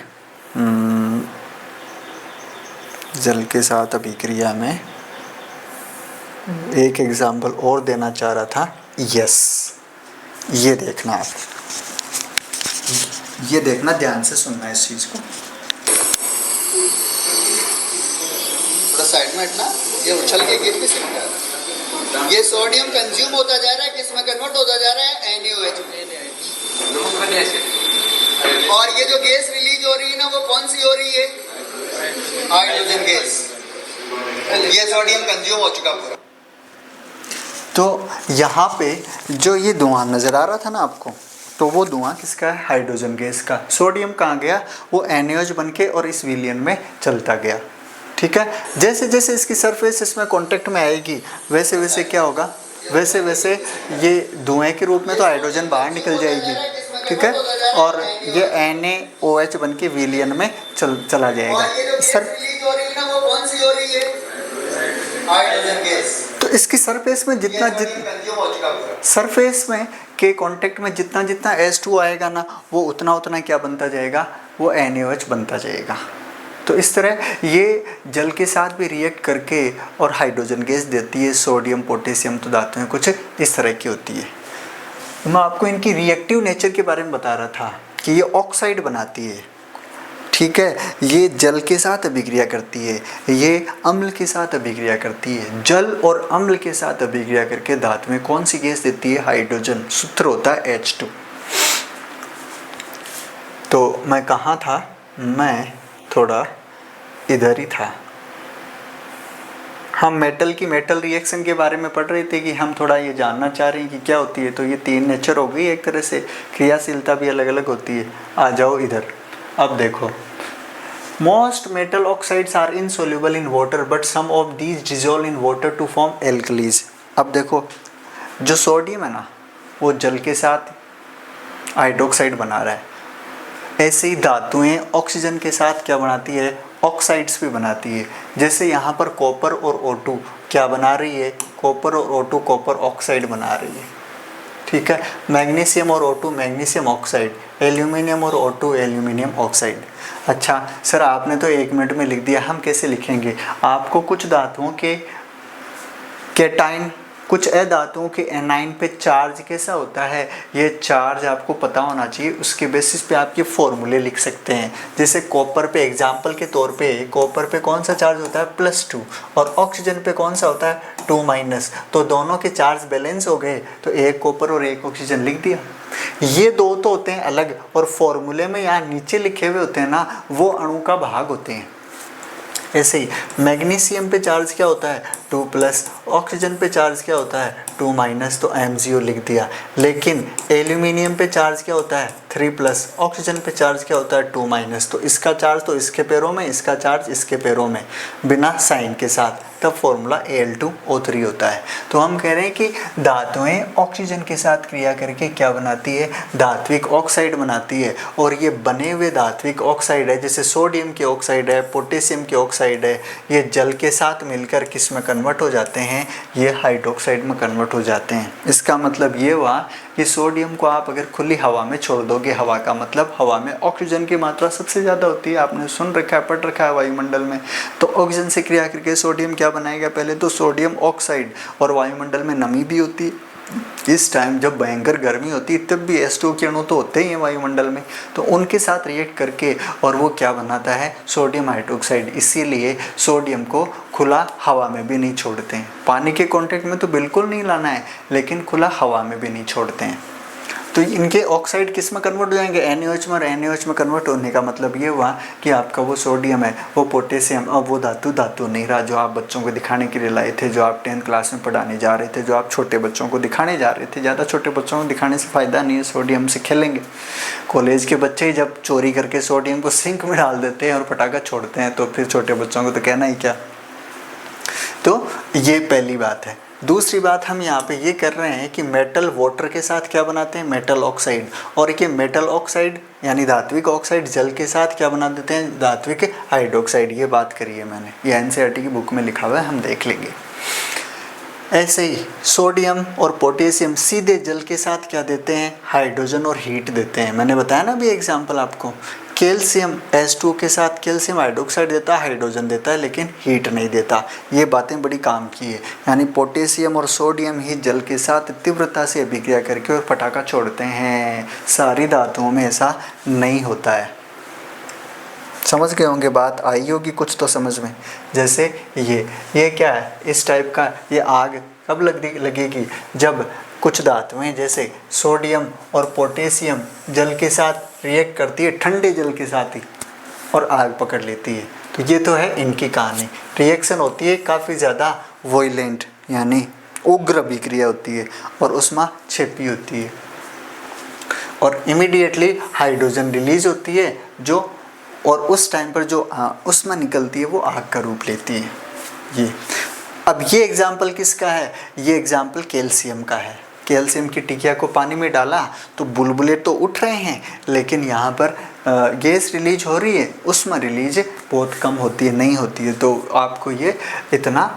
जल के साथ अभिक्रिया में एक एग्जाम्पल और देना चाह रहा था। यस, ये देखना आप, ये देखना, ध्यान से सुनना इस चीज़ को। थोड़ा साइड में हटना। ये उछल के गिर भी सकता है। ये सोडियम कंज्यूम होता जा रहा है, किसमें कन्वर्ट होता जा रहा है, NaOH में। और ये जो गैस रिलीज हो रही है ना, वो कौन सी हो रही है, हाइड्रोजन गैस। ये सोडियम कंज्यूम हो चुका पूरा। तो यहाँ पे जो ये धुआं नज़र आ रहा था ना आपको, तो वो धुआं किसका है, हाइड्रोजन गैस का। सोडियम कहाँ गया, वो NaOH बन के और इस विलियन में चलता गया। ठीक है, जैसे जैसे इसकी सरफेस इसमें कांटेक्ट में आएगी वैसे वैसे क्या होगा, वैसे वैसे ये धुएं के रूप में तो हाइड्रोजन बाहर निकल जाएगी। ठीक है, और ये NaOH बन के विलियन में चला जाएगा। तो इसकी सरफेस में सरफेस में के कांटेक्ट में जितना जितना H2 आएगा ना, वो उतना उतना क्या बनता जाएगा, वो NaOH बनता जाएगा। तो इस तरह ये जल के साथ भी रिएक्ट करके और हाइड्रोजन गैस देती है। सोडियम पोटेशियम तो धातुएं कुछ इस तरह की होती है। मैं आपको इनकी रिएक्टिव नेचर के बारे में बता रहा था कि ये ऑक्साइड बनाती है। ठीक है, ये जल के साथ अभिक्रिया करती है, ये अम्ल के साथ अभिक्रिया करती है। जल और अम्ल के साथ अभिक्रिया करके धातुएं कौन सी गैस देती है, हाइड्रोजन। सूत्र होता है H2। तो मैं कहाँ था, मैं थोड़ा इधर ही था। हम मेटल की मेटल रिएक्शन के बारे में पढ़ रहे थे कि हम थोड़ा ये जानना चाह रहे हैं कि क्या होती है। तो ये तीन नेचर हो गई एक तरह से, क्रियाशीलता भी अलग अलग होती है। आ जाओ इधर। अब देखो, most metal oxides are insoluble in water but some of these dissolve in water to form alkalis. अब देखो, जो सोडियम है ना, वो जल के साथ हाइड्रोक्साइड बना रहा है। ऐसे ही धातुएं ऑक्सीजन के साथ क्या बनाती है, ऑक्साइड्स भी बनाती है। जैसे यहाँ पर कॉपर और O2 क्या बना रही है, कॉपर और O2 कॉपर ऑक्साइड बना रही है। ठीक है, मैग्नीशियम और O2 मैग्नीशियम ऑक्साइड, एल्यूमिनियम और O2 एल्यूमिनियम ऑक्साइड। अच्छा सर, आपने तो 1 मिनट में लिख दिया, हम कैसे लिखेंगे। आपको कुछ धातुओं के कैटाइन, कुछ अधातुओं के एनाइन पे चार्ज कैसा होता है, ये चार्ज आपको पता होना चाहिए। उसके बेसिस पे आप ये फॉर्मूले लिख सकते हैं। जैसे कॉपर पे एग्जांपल के तौर पे, कॉपर पे कौन सा चार्ज होता है, +2, और ऑक्सीजन पे कौन सा होता है, 2-। तो दोनों के चार्ज बैलेंस हो गए, तो एक कॉपर और एक ऑक्सीजन लिख दिया। ये दो तो होते हैं अलग, और फॉर्मूले में यहाँ नीचे लिखे हुए होते हैं ना, वो अणु का भाग होते हैं। ऐसे ही मैग्नीशियम पे चार्ज क्या होता है, 2+, ऑक्सीजन पे चार्ज क्या होता है, 2-, तो M0 लिख दिया। लेकिन एल्यूमिनियम पे चार्ज क्या होता है, 3+, ऑक्सीजन पे चार्ज क्या होता है, 2-। तो इसका चार्ज तो इसके पैरों में, इसका चार्ज इसके पैरों में, बिना साइन के साथ, तब फॉर्मूला Al2O3 होता है। तो हम कह रहे हैं कि धातुएं ऑक्सीजन के साथ क्रिया करके क्या बनाती है, धात्विक ऑक्साइड बनाती है। और ये बने हुए धात्विक ऑक्साइड है, जैसे सोडियम के ऑक्साइड है, पोटेशियम के ऑक्साइड है, ये जल के साथ मिलकर किस में कन्वर्ट हो जाते हैं, ये हाइड्रोक्साइड में कन्वर्ट हो जाते हैं। इसका मतलब ये हुआ कि सोडियम को आप अगर खुली हवा में छोड़ दोगे, हवा का मतलब हवा में ऑक्सीजन की मात्रा सबसे ज़्यादा होती है, आपने सुन रखा है, पढ़ रखा है वायुमंडल में। तो ऑक्सीजन से क्रिया करके सोडियम क्या बनाएगा, पहले तो सोडियम ऑक्साइड, और वायुमंडल में नमी भी होती है। इस टाइम जब भयंकर गर्मी होती है तब भी H2 के अणु तो होते ही हैं वायुमंडल में, तो उनके साथ रिएक्ट करके और वो क्या बनाता है, सोडियम हाइड्रोक्साइड। इसीलिए सोडियम को खुला हवा में भी नहीं छोड़ते हैं। पानी के कांटेक्ट में तो बिल्कुल नहीं लाना है, लेकिन खुला हवा में भी नहीं छोड़ते हैं। तो इनके ऑक्साइड किस में कन्वर्ट हो जाएंगे, NaOH में। और NaOH में कन्वर्ट होने का मतलब ये हुआ कि आपका वो सोडियम है, वो पोटेशियम, अब वो धातु नहीं रहा जो आप बच्चों को दिखाने के लिए लाए थे, जो आप 10th क्लास में पढ़ाने जा रहे थे, जो आप छोटे बच्चों को दिखाने जा रहे थे। ज़्यादा छोटे बच्चों को दिखाने से फ़ायदा नहीं है, सोडियम से खेलेंगे। कॉलेज के बच्चे ही जब चोरी करके सोडियम को सिंक में डाल देते हैं और पटाखा छोड़ते हैं, तो फिर छोटे बच्चों को तो कहना ही क्या। तो ये पहली बात है। दूसरी बात हम यहाँ पे ये कर रहे हैं कि मेटल वाटर के साथ क्या बनाते हैं, मेटल ऑक्साइड। और ये मेटल ऑक्साइड यानी धात्विक ऑक्साइड जल के साथ क्या बना देते हैं, धात्विक हाइड्रोक्साइड। ये बात करी है मैंने, ये NCERT की बुक में लिखा हुआ है, हम देख लेंगे। ऐसे ही सोडियम और पोटेशियम सीधे जल के साथ क्या देते हैं, हाइड्रोजन और हीट देते हैं। मैंने बताया ना अभी एग्जाम्पल आपको। कैल्शियम H2 के साथ कैल्शियम हाइड्रोक्साइड देता है, हाइड्रोजन देता है, लेकिन हीट नहीं देता। ये बातें बड़ी काम की है। यानी पोटेशियम और सोडियम ही जल के साथ तीव्रता से अभिक्रिया करके और पटाखा छोड़ते हैं। सारी धातुओं में ऐसा नहीं होता है। समझ गए होंगे, बात आई होगी कुछ तो समझ में। जैसे ये क्या है, इस टाइप का, ये आग कब लगेगी, जब कुछ धातुएं जैसे सोडियम और पोटेशियम जल के साथ रिएक्ट करती है, ठंडे जल के साथ ही, और आग पकड़ लेती है। तो ये तो है इनकी कहानी। रिएक्शन होती है काफ़ी ज़्यादा वॉयलेंट, यानी उग्र अभिक्रिया होती है, और उसमें छिपी होती है, और इमीडिएटली हाइड्रोजन रिलीज होती है जो, और उस टाइम पर जो उसमें निकलती है वो आग का रूप लेती है। ये अब ये एग्जाम्पल किसका है, ये एग्जाम्पल कैल्शियम का है। कैल्शियम की टिकिया को पानी में डाला तो बुलबुले तो उठ रहे हैं, लेकिन यहाँ पर गैस रिलीज हो रही है, उसमें रिलीज बहुत कम होती है, नहीं होती है। तो आपको ये इतना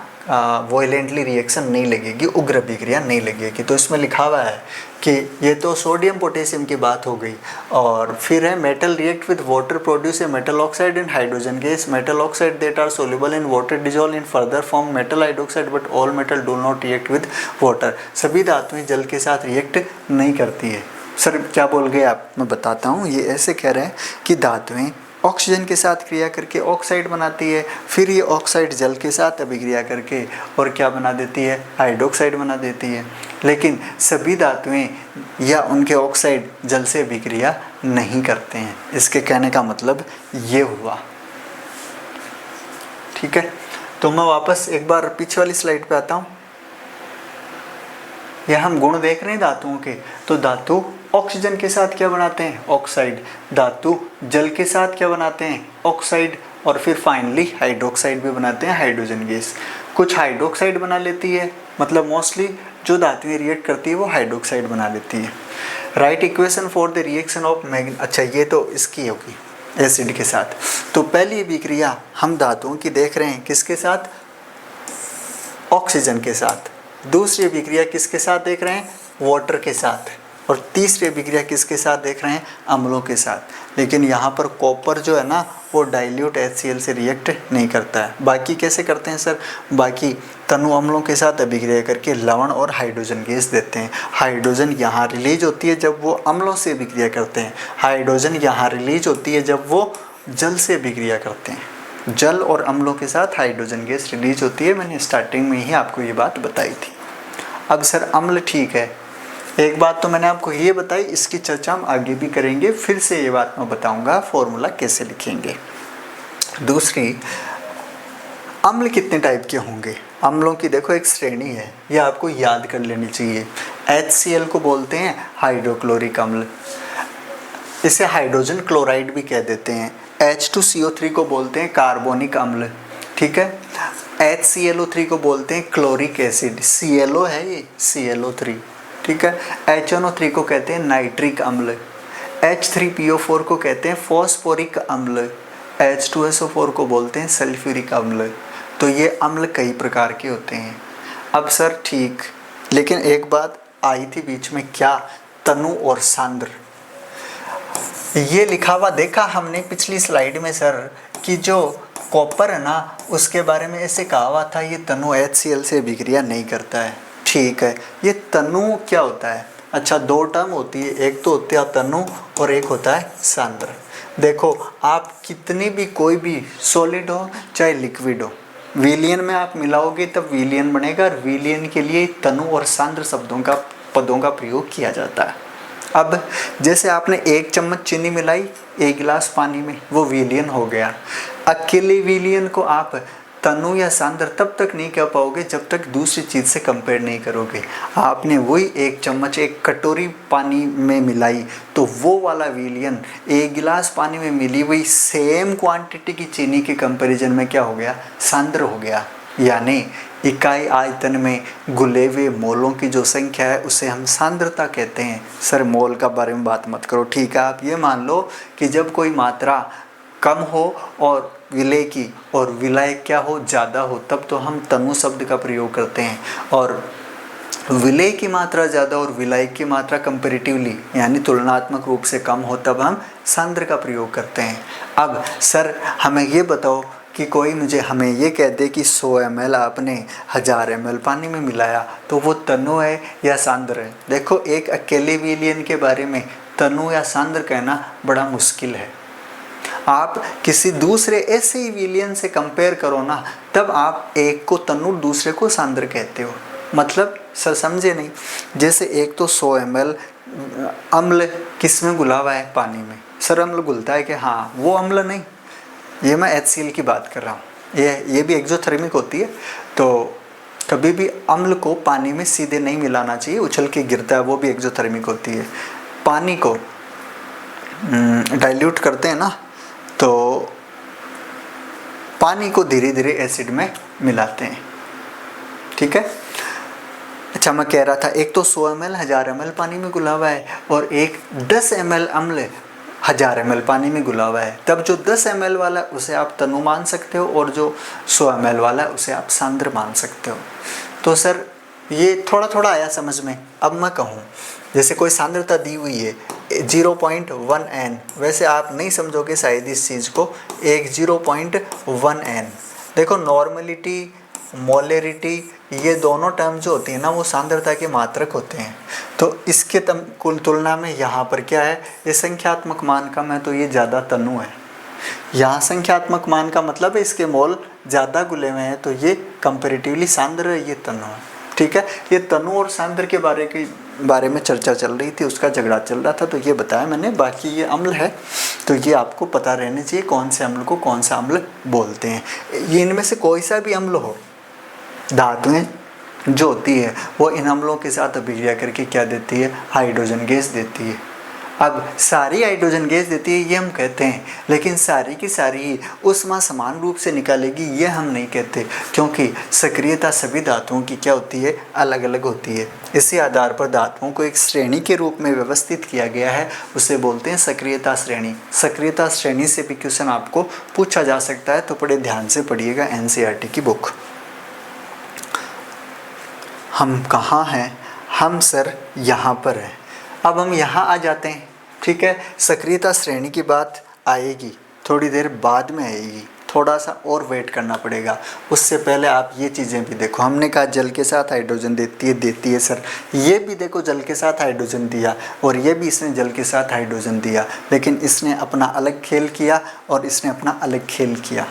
वॉयलेंटली रिएक्शन नहीं लगेगी, उग्र अभिक्रिया नहीं लगेगी। तो इसमें लिखा हुआ है कि ये तो सोडियम पोटेशियम की बात हो गई, और फिर है metal react with water produce a metal oxide and hydrogen gas. Metal oxide that are soluble in water dissolve in further form metal hydroxide, but all metal do not react with water. सभी धातुएं जल के साथ react नहीं करती है। Sir क्या बोल गए आप, मैं बताता हूँ। ये ऐसे कह रहे हैं कि धातुएं ऑक्सीजन के साथ क्रिया करके ऑक्साइड बनाती है, फिर ये ऑक्साइड जल के साथ अभिक्रिया करके और क्या बना देती है, हाइड्रोक्साइड बना देती है। लेकिन सभी धातुएं या उनके ऑक्साइड जल से अभिक्रिया नहीं करते हैं। इसके कहने का मतलब ये हुआ। ठीक है, तो मैं वापस एक बार पीछे वाली स्लाइड पे आता हूँ। यह हम गुण देख रहे हैं धातुओं के, तो धातु ऑक्सीजन के साथ क्या बनाते हैं, ऑक्साइड। धातु जल के साथ क्या बनाते हैं, ऑक्साइड, और फिर फाइनली हाइड्रोक्साइड भी बनाते हैं, हाइड्रोजन गैस। कुछ हाइड्रोक्साइड बना लेती है, मतलब मोस्टली जो धातुएं रिएक्ट करती है वो हाइड्रोक्साइड बना लेती है। Right equation for the reaction of अच्छा ये तो इसकी होगी एसिड के साथ। तो पहली अभिक्रिया हम धातुओं की देख रहे हैं किसके साथ, ऑक्सीजन के साथ। दूसरी अभिक्रिया किसके साथ देख रहे हैं, वाटर के साथ। और तीसरी अभिक्रिया किसके साथ देख रहे हैं, अम्लों के साथ। लेकिन यहाँ पर कॉपर जो है ना वो डाइल्यूट HCl से रिएक्ट नहीं करता है। बाकी कैसे करते हैं सर, बाकी तनु अम्लों के साथ अभिक्रिया करके लवण और हाइड्रोजन गैस देते हैं। हाइड्रोजन यहाँ रिलीज होती है जब वो अम्लों से अभिक्रिया करते हैं, हाइड्रोजन यहाँ रिलीज होती है जब वो जल से अभिक्रिया करते हैं। जल और अम्लों के साथ हाइड्रोजन गैस रिलीज होती है। मैंने स्टार्टिंग में ही आपको ये बात बताई थी। अब सर अम्ल ठीक है, एक बात तो मैंने आपको ये बताई, इसकी चर्चा हम आगे भी करेंगे। फिर से ये बात मैं बताऊंगा फॉर्मूला कैसे लिखेंगे। दूसरी, अम्ल कितने टाइप के होंगे, अम्लों की देखो एक श्रेणी है, ये आपको याद कर लेनी चाहिए। HCl को बोलते हैं हाइड्रोक्लोरिक अम्ल, इसे हाइड्रोजन क्लोराइड भी कह देते हैं। H2CO3 को बोलते हैं कार्बोनिक अम्ल, ठीक है। HClO3 को बोलते हैं क्लोरिक एसिड, ClO है ये, ClO3, ठीक है। HNO3 को कहते हैं नाइट्रिक अम्ल, H3PO4 को कहते हैं फॉस्फोरिक अम्ल, H2SO4 को बोलते हैं सल्फ्यूरिक अम्ल। तो ये अम्ल कई प्रकार के होते हैं। अब सर ठीक, लेकिन एक बात आई थी बीच में, क्या, तनु और सांद्र। ये लिखा हुआ देखा हमने पिछली स्लाइड में सर, कि जो कॉपर है ना उसके बारे में ऐसे कहा हुआ था ये तनु HCl से अभिक्रिया नहीं करता है। ठीक है, ये तनु क्या होता है, अच्छा दो टर्म होती है, एक तो होता है तनु और एक होता है सांद्र। देखो आप कितनी भी कोई भी सॉलिड हो चाहे लिक्विड हो, विलियन में आप मिलाओगे तब विलियन बनेगा, और विलियन के लिए तनु और सांद्र पदों का प्रयोग किया जाता है। अब जैसे आपने 1 चम्मच चीनी मिलाई 1 गिलास पानी में, वो विलियन हो गया। अकेले विलियन को आप तनु या सांद्र तब तक नहीं कह पाओगे जब तक दूसरी चीज़ से कंपेयर नहीं करोगे। आपने वही 1 चम्मच 1 कटोरी पानी में मिलाई तो वो वाला विलियन 1 गिलास पानी में मिली हुई सेम क्वांटिटी की चीनी के कंपैरिजन में क्या हो गया, सांद्र हो गया। यानी इकाई आयतन में घुले हुए मोलों की जो संख्या है उसे हम सांद्रता कहते हैं। सर मोल का बारे में बात मत करो, ठीक है। आप ये मान लो कि जब कोई मात्रा कम हो और विलय की और विलय क्या हो, ज़्यादा हो, तब तो हम तनु शब्द का प्रयोग करते हैं। और विलय की मात्रा ज़्यादा और विलय की मात्रा कंपैरेटिवली यानी तुलनात्मक रूप से कम हो तब हम सांद्र का प्रयोग करते हैं। अब सर हमें ये बताओ कि कोई हमें ये कह दे कि 100 ml आपने 1000 ml पानी में मिलाया, तो वो तनु है या सांद्र है। देखो एक अकेले विलियन के बारे में तनु या सांद्र कहना बड़ा मुश्किल है। आप किसी दूसरे ऐसे ही विलयन से कंपेयर करो ना, तब आप एक को तनु दूसरे को सांद्र कहते हो। मतलब सर समझे नहीं, जैसे एक तो 100 ml अम्ल किस में घुला हुआ है, पानी में। सर अम्ल घुलता है कि हाँ, वो अम्ल नहीं, ये मैं HCl की बात कर रहा हूँ। ये भी एक्सोथर्मिक होती है, तो कभी भी अम्ल को पानी में सीधे नहीं मिलाना चाहिए, उछल के गिरता है, वो भी एक्सोथर्मिक होती है। पानी को डाइल्यूट करते हैं ना, तो पानी को धीरे धीरे एसिड में मिलाते हैं, ठीक है। अच्छा, मैं कह रहा था एक तो 100 ml 1000 ml पानी में घुला हुआ है, और एक 10 ml अम्ल 1000 ml पानी में घुला हुआ है। तब जो 10 ml वाला उसे आप तनु मान सकते हो, और जो 100 ml वाला उसे आप सांद्र मान सकते हो। तो सर ये थोड़ा थोड़ा आया समझ में। अब मैं कहूँ, जैसे कोई सांद्रता दी हुई है 0.1 N, वैसे आप नहीं समझोगे शायद इस चीज़ को, एक 0.1 N। देखो नॉर्मलिटी, मोलरिटी, ये दोनों टर्म जो होती है ना, वो सांद्रता के मात्रक होते हैं। तो इसके कुल तुलना में यहाँ पर क्या है, ये संख्यात्मक मान कम है, तो ये ज़्यादा तनु है। यहाँ संख्यात्मक मान का मतलब है इसके मोल ज़्यादा घुले हुए हैं, तो ये कंपेरेटिवली सांद्र है, ये तनु है, ठीक है। ये तनु और सांद्र के बारे में चर्चा चल रही थी, उसका झगड़ा चल रहा था, तो ये बताया मैंने। बाकी ये अम्ल है, तो ये आपको पता रहने चाहिए कौन से अम्ल को कौन सा अम्ल बोलते हैं। ये इनमें से कोई सा भी अम्ल हो, धातुएं जो होती है वो इन अम्लों के साथ अभिक्रिया करके क्या देती है, हाइड्रोजन गैस देती है। अब सारी हाइड्रोजन गैस देती है ये हम कहते हैं, लेकिन सारी की सारी ही ऊष्मा समान रूप से निकालेगी ये हम नहीं कहते, क्योंकि सक्रियता सभी धातुओं की क्या होती है, अलग अलग होती है। इसी आधार पर धातुओं को एक श्रेणी के रूप में व्यवस्थित किया गया है, उसे बोलते हैं सक्रियता श्रेणी। सक्रियता श्रेणी से भी क्वेश्चन आपको पूछा जा सकता है, तो बड़े ध्यान से पढ़िएगा NCERT की बुक। हम कहाँ हैं, हम सर यहाँ पर हैं। अब हम यहाँ आ जाते हैं, ठीक है। सक्रियता श्रेणी की बात आएगी, थोड़ी देर बाद में आएगी, थोड़ा सा और वेट करना पड़ेगा। उससे पहले आप ये चीज़ें भी देखो, हमने कहा जल के साथ हाइड्रोजन देती है सर, ये भी देखो जल के साथ हाइड्रोजन दिया, और ये भी इसने जल के साथ हाइड्रोजन दिया, लेकिन इसने अपना अलग खेल किया और इसने अपना अलग खेल किया,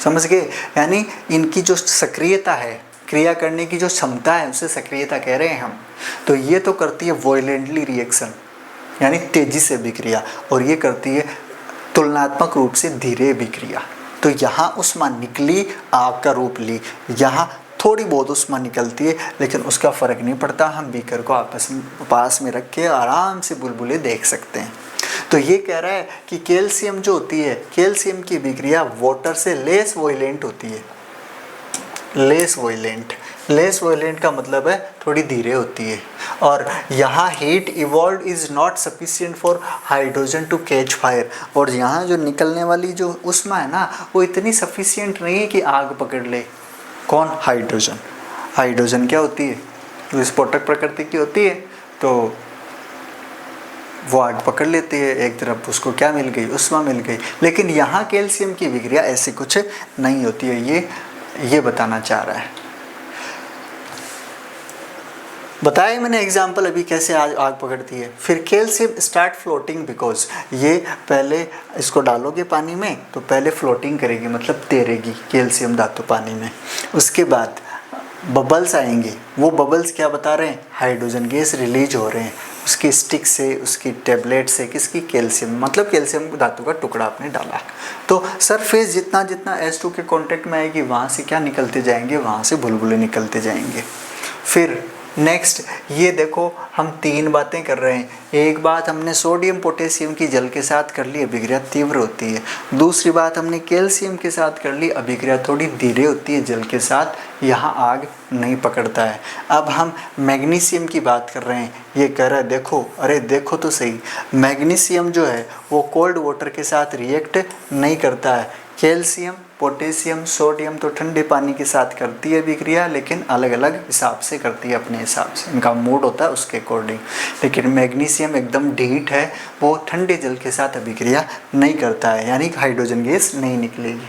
समझ गए। यानी इनकी जो सक्रियता है, क्रिया करने की जो क्षमता है, उसे सक्रियता कह रहे हैं हम। तो ये तो करती है वॉयलेंटली रिएक्शन, यानी तेजी से अभिक्रिया, और ये करती है तुलनात्मक रूप से धीरे अभिक्रिया। तो यहाँ ऊष्मा निकली, आग का रूप ली, यहाँ थोड़ी बहुत ऊष्मा निकलती है, लेकिन उसका फर्क नहीं पड़ता। हम बीकर को पास में रख के आराम से बुलबुले देख सकते हैं। तो ये कह रहा है कि कैल्शियम जो होती है, कैल्शियम की अभिक्रिया वाटर से लेस वॉयलेंट होती है। लेस वॉयलेंट का मतलब है थोड़ी धीरे होती है। और यहाँ heat evolve is not sufficient for hydrogen to catch fire, और यहाँ जो निकलने वाली जो ऊष्मा है ना, वो इतनी सफिशिएंट नहीं है कि आग पकड़ ले। कौन? हाइड्रोजन। हाइड्रोजन क्या होती है, विस्फोटक प्रकृति की होती है, तो वो आग पकड़ लेती है, एक तरफ उसको क्या मिल गई, ऊष्मा मिल गई। लेकिन यहाँ कैल्शियम की विक्रिया ऐसी कुछ नहीं होती है, ये बताना चाह रहा है। बताया मैंने एग्जाम्पल अभी कैसे आग पकड़ती है। फिर कैल्शियम स्टार्ट फ्लोटिंग, बिकॉज ये पहले इसको डालोगे पानी में तो पहले फ्लोटिंग करेगी, मतलब तैरेगी कैल्शियम धातु पानी में। उसके बाद बबल्स आएंगे, वो बबल्स क्या बता रहे हैं, हाइड्रोजन गैस रिलीज हो रहे हैं उसकी स्टिक से, उसकी टेबलेट से, किसकी, कैल्शियम, मतलब कैल्शियम धातु का टुकड़ा आपने डाला। तो सरफेस जितना जितना H2 के कांटेक्ट में आएगी, वहाँ से क्या निकलते जाएंगे, वहाँ से बुलबुले निकलते जाएंगे। फिर नेक्स्ट ये देखो, हम 3 बातें कर रहे हैं। एक बात हमने सोडियम पोटेशियम की जल के साथ कर ली, अभिक्रिया तीव्र होती है। दूसरी बात हमने कैल्शियम के साथ कर ली, अभिक्रिया थोड़ी धीरे होती है जल के साथ, यहाँ आग नहीं पकड़ता है। अब हम मैग्नीशियम की बात कर रहे हैं, ये कह रहा है देखो, अरे देखो तो सही, मैग्नीशियम जो है वो कोल्ड वाटर के साथ रिएक्ट नहीं करता है। कैल्शियम, पोटेशियम, सोडियम तो ठंडे पानी के साथ करती है अभिक्रिया, लेकिन अलग अलग हिसाब से करती है, अपने हिसाब से, इनका मूड होता है उसके अकॉर्डिंग। लेकिन मैग्नीशियम एकदम ढीठ है, वो ठंडे जल के साथ अभिक्रिया नहीं करता है, यानी हाइड्रोजन गैस नहीं निकलेगी।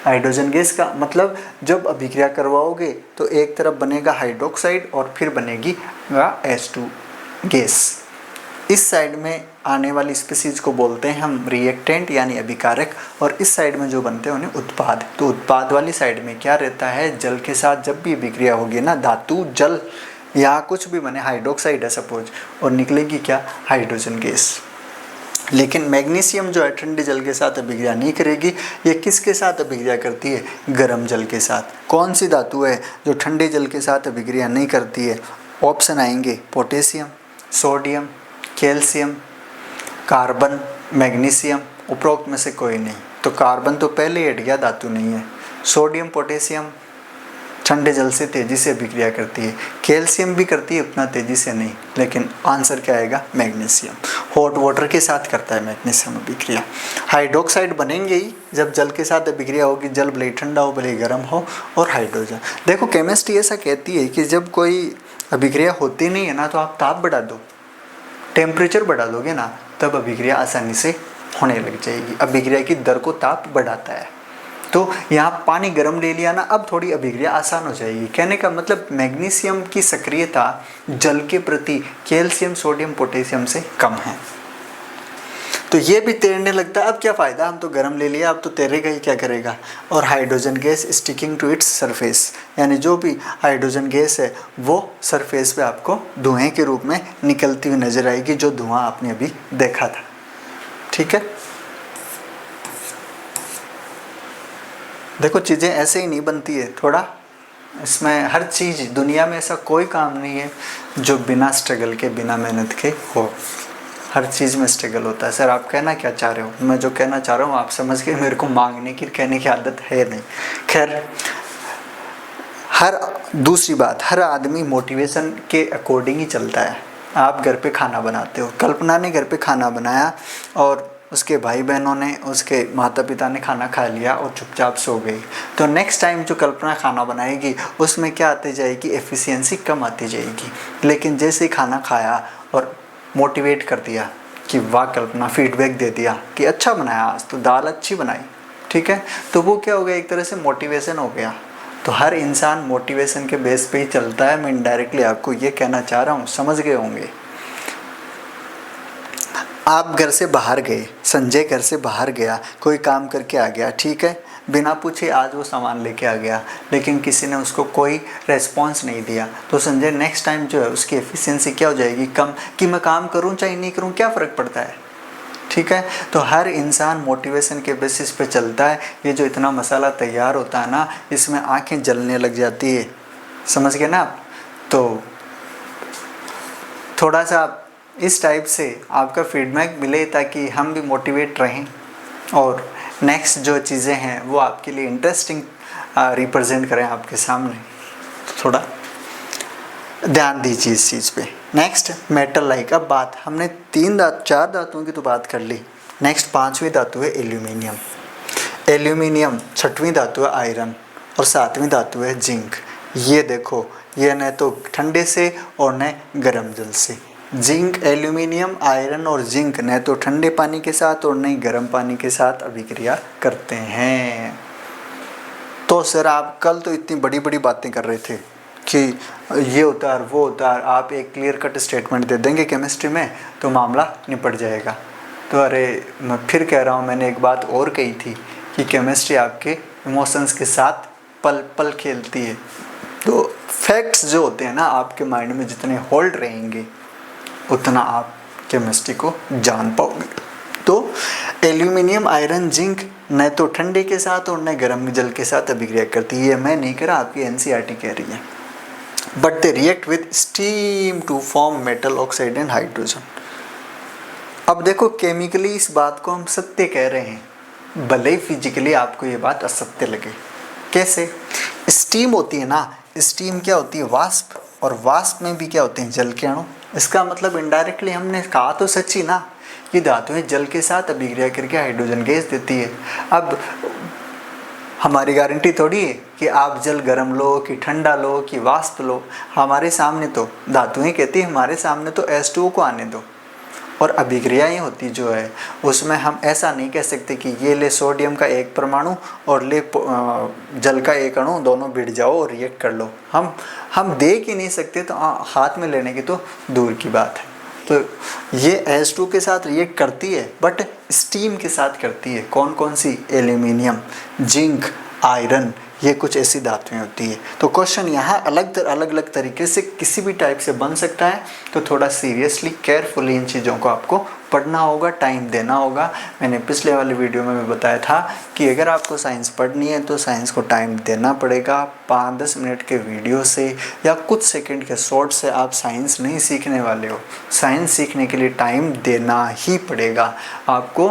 हाइड्रोजन गैस का मतलब जब अभिक्रिया करवाओगे तो एक तरफ बनेगा हाइड्रोक्साइड और फिर बनेगी H2 गैस। इस साइड में आने वाली स्पीसीज को बोलते हैं हम रिएक्टेंट यानी अभिकारक, और इस साइड में जो बनते हैं उन्हें उत्पाद। तो उत्पाद वाली साइड में क्या रहता है, जल के साथ जब भी अभिक्रिया होगी ना, धातु जल या कुछ भी बने, हाइड्रोक्साइड है सपोज, और निकलेगी क्या, हाइड्रोजन गैस। लेकिन मैग्नीशियम जो है ठंडे जल के साथ अभिक्रिया नहीं करेगी। ये किसके साथ अभिक्रिया करती है, गर्म जल के साथ। कौन सी धातु है जो ठंडे जल के साथ अभिक्रिया नहीं करती है, ऑप्शन आएंगे potassium, sodium, calcium, carbon, magnesium, उपरोक्त में से कोई नहीं। तो कार्बन तो पहले ही हट गया, धातु नहीं है। सोडियम, पोटेशियम ठंडे जल से तेज़ी से अभिक्रिया करती है, कैल्शियम भी करती है, उतना तेज़ी से नहीं, लेकिन आंसर क्या आएगा, मैग्नीशियम। हॉट वाटर के साथ करता है मैग्नीशियम अभिक्रिया। हाइड्रोक्साइड बनेंगे ही जब जल के साथ अभिक्रिया होगी, जल भले ही ठंडा हो भले ही गर्म हो, और हाइड्रोजन। देखो केमिस्ट्री ऐसा कहती है कि जब कोई अभिक्रिया होती नहीं है ना, तो आप ताप बढ़ा दो, टेम्परेचर बढ़ा दोगे ना, तब अभिक्रिया आसानी से होने लग जाएगी। अभिक्रिया की दर को ताप बढ़ाता है। तो यहाँ पानी गर्म ले लिया ना, अब थोड़ी अभिक्रिया आसान हो जाएगी। कहने का मतलब मैग्नीशियम की सक्रियता जल के प्रति कैल्शियम, सोडियम, पोटेशियम से कम है। तो ये भी तैरने लगता है। अब क्या फ़ायदा, हम तो गर्म ले लिया, अब तो तैरेगा ही, क्या करेगा। और hydrogen gas sticking to its surface, यानी जो भी हाइड्रोजन गैस है वो सरफेस पे आपको धुएं के रूप में निकलती हुई नजर आएगी, जो धुआं आपने अभी देखा था। ठीक है, देखो चीज़ें ऐसे ही नहीं बनती है, थोड़ा इसमें हर चीज़, दुनिया में ऐसा कोई काम नहीं है जो बिना स्ट्रगल के, बिना मेहनत के हो। हर चीज़ में स्ट्रगल होता है। सर आप कहना क्या चाह रहे हो, मैं जो कहना चाह रहा हूँ आप समझ के, मेरे को मांगने की, कहने की आदत है नहीं। खैर, दूसरी बात, हर आदमी मोटिवेशन के अकॉर्डिंग ही चलता है। आप घर पे खाना बनाते हो, कल्पना ने घर पे खाना बनाया और उसके भाई बहनों ने, उसके माता पिता ने खाना खा लिया और चुपचाप सो गई, तो नेक्स्ट टाइम जो कल्पना खाना बनाएगी उसमें क्या आती जाएगी, एफिशिएंसी कम आती जाएगी। लेकिन जैसे ही खाना खाया और मोटिवेट कर दिया कि वाह कल्पना, फीडबैक दे दिया कि अच्छा बनाया आज तो, दाल अच्छी बनाई, ठीक है, तो वो क्या हो गया, एक तरह से मोटिवेशन हो गया। तो हर इंसान मोटिवेशन के बेस पे ही चलता है। मैं इनडायरेक्टली आपको ये कहना चाह रहा हूँ, समझ गए होंगे। आप घर से बाहर गए, संजय घर से बाहर गया, कोई काम करके आ गया, ठीक है, बिना पूछे आज वो सामान लेके आ गया, लेकिन किसी ने उसको कोई रेस्पॉन्स नहीं दिया, तो संजय नेक्स्ट टाइम जो है उसकी एफिशिएंसी क्या हो जाएगी, कम। कि मैं काम करूं चाहे नहीं करूं, क्या फ़र्क पड़ता है। ठीक है, तो हर इंसान मोटिवेशन के बेसिस पे चलता है। ये जो इतना मसाला तैयार होता है ना, इसमें आँखें जलने लग जाती है, समझ गए ना आप। तो थोड़ा सा इस टाइप से आपका फीडबैक मिले ताकि हम भी मोटिवेट रहें और नेक्स्ट जो चीज़ें हैं वो आपके लिए इंटरेस्टिंग रिप्रेजेंट करें आपके सामने। तो थोड़ा ध्यान दीजिए इस चीज़ पे। Next metal like. अब बात हमने 4 धातुओं की तो बात कर ली। नेक्स्ट 5वीं धातु है एल्यूमिनियम। एल्यूमिनियम 6वीं धातु है आयरन और 7वीं धातु है जिंक। ये देखो, ये न तो ठंडे से और न गर्म जल से। जिंक, एल्यूमिनियम, आयरन और जिंक न तो ठंडे पानी के साथ और न ही गर्म पानी के साथ अभिक्रिया करते हैं। तो सर आप कल तो इतनी बड़ी बड़ी बातें कर रहे थे कि ये होता है वो होता है, आप एक क्लियर कट स्टेटमेंट दे देंगे केमिस्ट्री में तो मामला निपट जाएगा। तो अरे मैं फिर कह रहा हूँ, मैंने एक बात और कही थी कि केमिस्ट्री आपके इमोशंस के साथ पल पल खेलती है। तो फैक्ट्स जो होते हैं ना, आपके माइंड में जितने होल्ड रहेंगे उतना आप केमिस्ट्री को जान पाओगे। तो एल्यूमिनियम, आयरन, जिंक न तो ठंडे के साथ और न गर्म जल के साथ अभिक्रिया करती है। मैं नहीं कह रहा, आपकी एनसीईआरटी कह रही है। But they react with steam to form metal oxide and hydrogen. अब देखो, केमिकली इस बात को हम सत्य कह रहे हैं, भले ही फिजिकली आपको ये बात असत्य लगे। कैसे? स्टीम होती है ना, स्टीम क्या होती है, वाष्प, और वाष्प में भी क्या होते हैं, जल के अणु। इसका मतलब इनडायरेक्टली हमने कहा तो सच्ची ना, कि धातुएं जल के साथ अभिक्रिया करके हाइड्रोजन गैस देती है। अब हमारी गारंटी थोड़ी है कि आप जल गर्म लो कि ठंडा लो कि वाष्प लो। हमारे सामने तो धातुएं कहती है, हमारे सामने तो H2O को आने दो। और अभिक्रियाएं होती जो है उसमें हम ऐसा नहीं कह सकते कि ये ले सोडियम का एक परमाणु और ले जल का एक अणु, दोनों भिड़ जाओ और रिएक्ट कर लो। हम देख ही नहीं सकते, तो हाथ में लेने की तो दूर की बात है। तो ये H2 के साथ रिएक्ट करती है बट स्टीम के साथ करती है। कौन कौन सी? एल्यूमिनियम, जिंक, आयरन, ये कुछ ऐसी धातुएं होती है। तो क्वेश्चन यहाँ अलग अलग तरीके से किसी भी टाइप से बन सकता है, तो थोड़ा सीरियसली केयरफुली इन चीज़ों को आपको पढ़ना होगा, टाइम देना होगा। मैंने पिछले वाले वीडियो में भी बताया था कि अगर आपको साइंस पढ़नी है तो साइंस को टाइम देना पड़ेगा। 5-10 मिनट के वीडियो से या कुछ सेकंड के शॉर्ट से आप साइंस नहीं सीखने वाले हो। साइंस सीखने के लिए टाइम देना ही पड़ेगा, आपको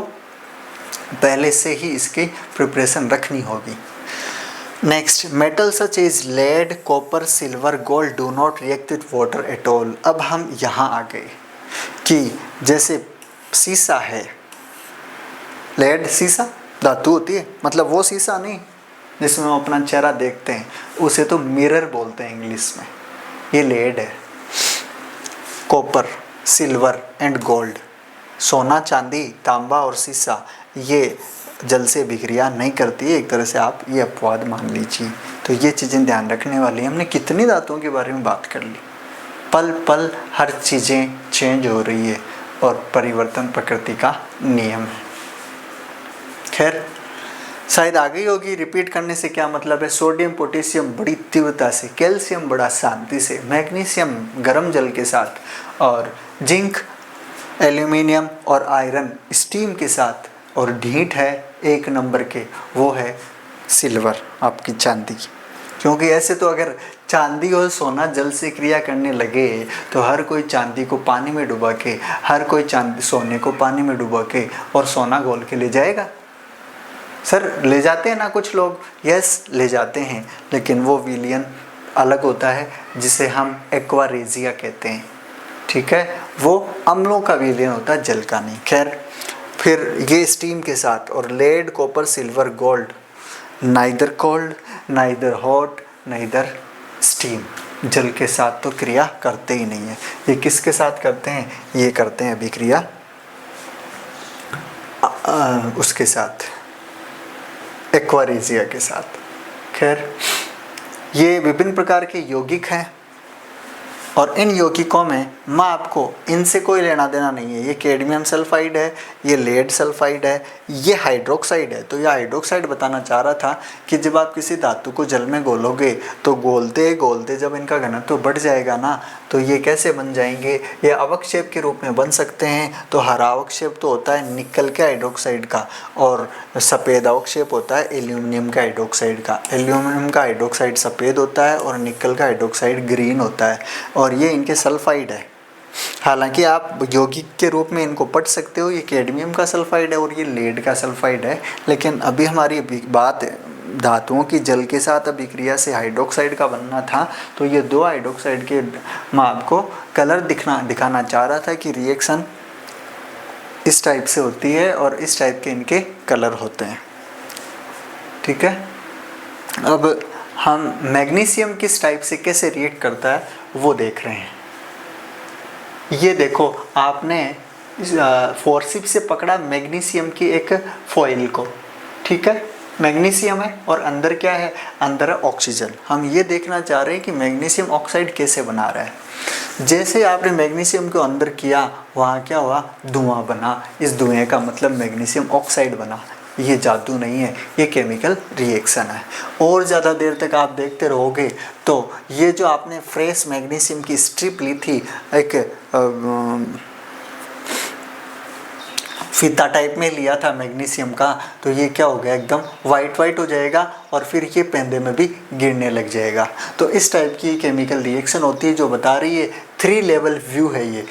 पहले से ही इसकी प्रिपरेशन रखनी होगी। Next, metal such as lead, copper, silver, gold do not react with water at all. अब हम यहाँ आ गए कि जैसे शीशा है, लेड शीशा धातु होती है, मतलब वो शीशा नहीं जिसमें हम अपना चेहरा देखते हैं, उसे तो मिरर बोलते हैं इंग्लिश में, ये लेड है। कॉपर, सिल्वर एंड गोल्ड, सोना, चांदी, तांबा और शीशा, ये जल से अभिक्रिया नहीं करती है, एक तरह से आप ये अपवाद मान लीजिए। तो ये चीज़ें ध्यान रखने वाली हैं। हमने कितनी धातुओं के बारे में बात कर ली। पल पल हर चीज़ें चेंज हो रही है और परिवर्तन प्रकृति का नियम है। खैर, शायद आ गई होगी। रिपीट करने से क्या मतलब है? सोडियम पोटेशियम बड़ी तीव्रता से, कैल्शियम बड़ा शांति से, मैग्नीशियम गर्म जल के साथ, और जिंक, एल्यूमिनियम और आयरन स्टीम के साथ, और ढीठ है 1 नंबर के, वो है सिल्वर, आपकी चांदी। क्योंकि ऐसे तो अगर चांदी और सोना जल से क्रिया करने लगे तो हर कोई चांदी को पानी में डुबा के, हर कोई सोने को पानी में डुबा के और सोना घोल के ले जाएगा। सर ले जाते हैं ना कुछ लोग? यस ले जाते हैं, लेकिन वो विलयन अलग होता है जिसे हम एक्वारेजिया कहते हैं। ठीक है, वो अम्लों का विलयन होता है, जल का नहीं। खैर, फिर ये स्टीम के साथ, और lead, copper, silver, gold neither cold, neither hot, neither steam, जल के साथ तो क्रिया करते ही नहीं है। ये किसके साथ करते हैं? ये करते हैं अभिक्रिया उसके साथ, एक्वारेजिया के साथ। खैर, ये विभिन्न प्रकार के यौगिक हैं और इन यौगिकों में मैं आपको इनसे कोई लेना देना नहीं है। ये कैडमियम सल्फाइड है, ये लेड सल्फाइड है, ये हाइड्रोक्साइड है। तो ये हाइड्रोक्साइड बताना चाह रहा था कि जब आप किसी धातु को जल में घोलोगे तो घोलते घोलते जब इनका घनत्व तो बढ़ जाएगा ना, तो ये कैसे बन जाएंगे? ये अवक्षेप के रूप में बन सकते हैं। तो हरा अवक्षेप तो होता है निकल के हाइड्रोक्साइड का, और सफ़ेद अवक्षेप होता है एल्यूमिनियम का हाइड्रोक्साइड का। एल्यूमिनियम का हाइड्रोक्साइड सफ़ेद होता है और निकल का हाइड्रोक्साइड ग्रीन होता है, और ये इनके सल्फाइड है। हालांकि आप यौगिक के रूप में इनको पढ़ सकते हो, ये कैडमियम का सल्फाइड है और ये लेड का सल्फाइड है। लेकिन अभी हमारी बात धातुओं की जल के साथ अभिक्रिया से हाइड्रोक्साइड का बनना था, तो ये 2 हाइड्रोक्साइड के मैं आपको कलर दिखाना चाह रहा था कि रिएक्शन इस टाइप से होती है और इस टाइप के इनके कलर होते हैं। ठीक है, अब हम मैग्नीशियम किस टाइप से कैसे रिएक्ट करता है वो देख रहे हैं। ये देखो, आपने फोर्सिप से पकड़ा मैग्नीशियम की एक फॉइल को। ठीक है, मैग्नीशियम है और अंदर क्या है? अंदर है ऑक्सीजन। हम ये देखना चाह रहे हैं कि मैग्नीशियम ऑक्साइड कैसे बना रहा है। जैसे आपने मैग्नीशियम को अंदर किया, वहाँ क्या हुआ? धुआं बना। इस धुएं का मतलब मैग्नीशियम ऑक्साइड बना। ये जादू नहीं है, ये केमिकल रिएक्शन है। और ज़्यादा देर तक आप देखते रहोगे तो ये जो आपने फ्रेश मैग्नीशियम की स्ट्रिप ली थी, एक फीता टाइप में लिया था मैग्नीशियम का, तो ये क्या हो गया? एकदम वाइट हो जाएगा और फिर ये पेंदे में भी गिरने लग जाएगा। तो इस टाइप की केमिकल रिएक्शन होती है जो बता रही है 3 लेवल व्यू है ये।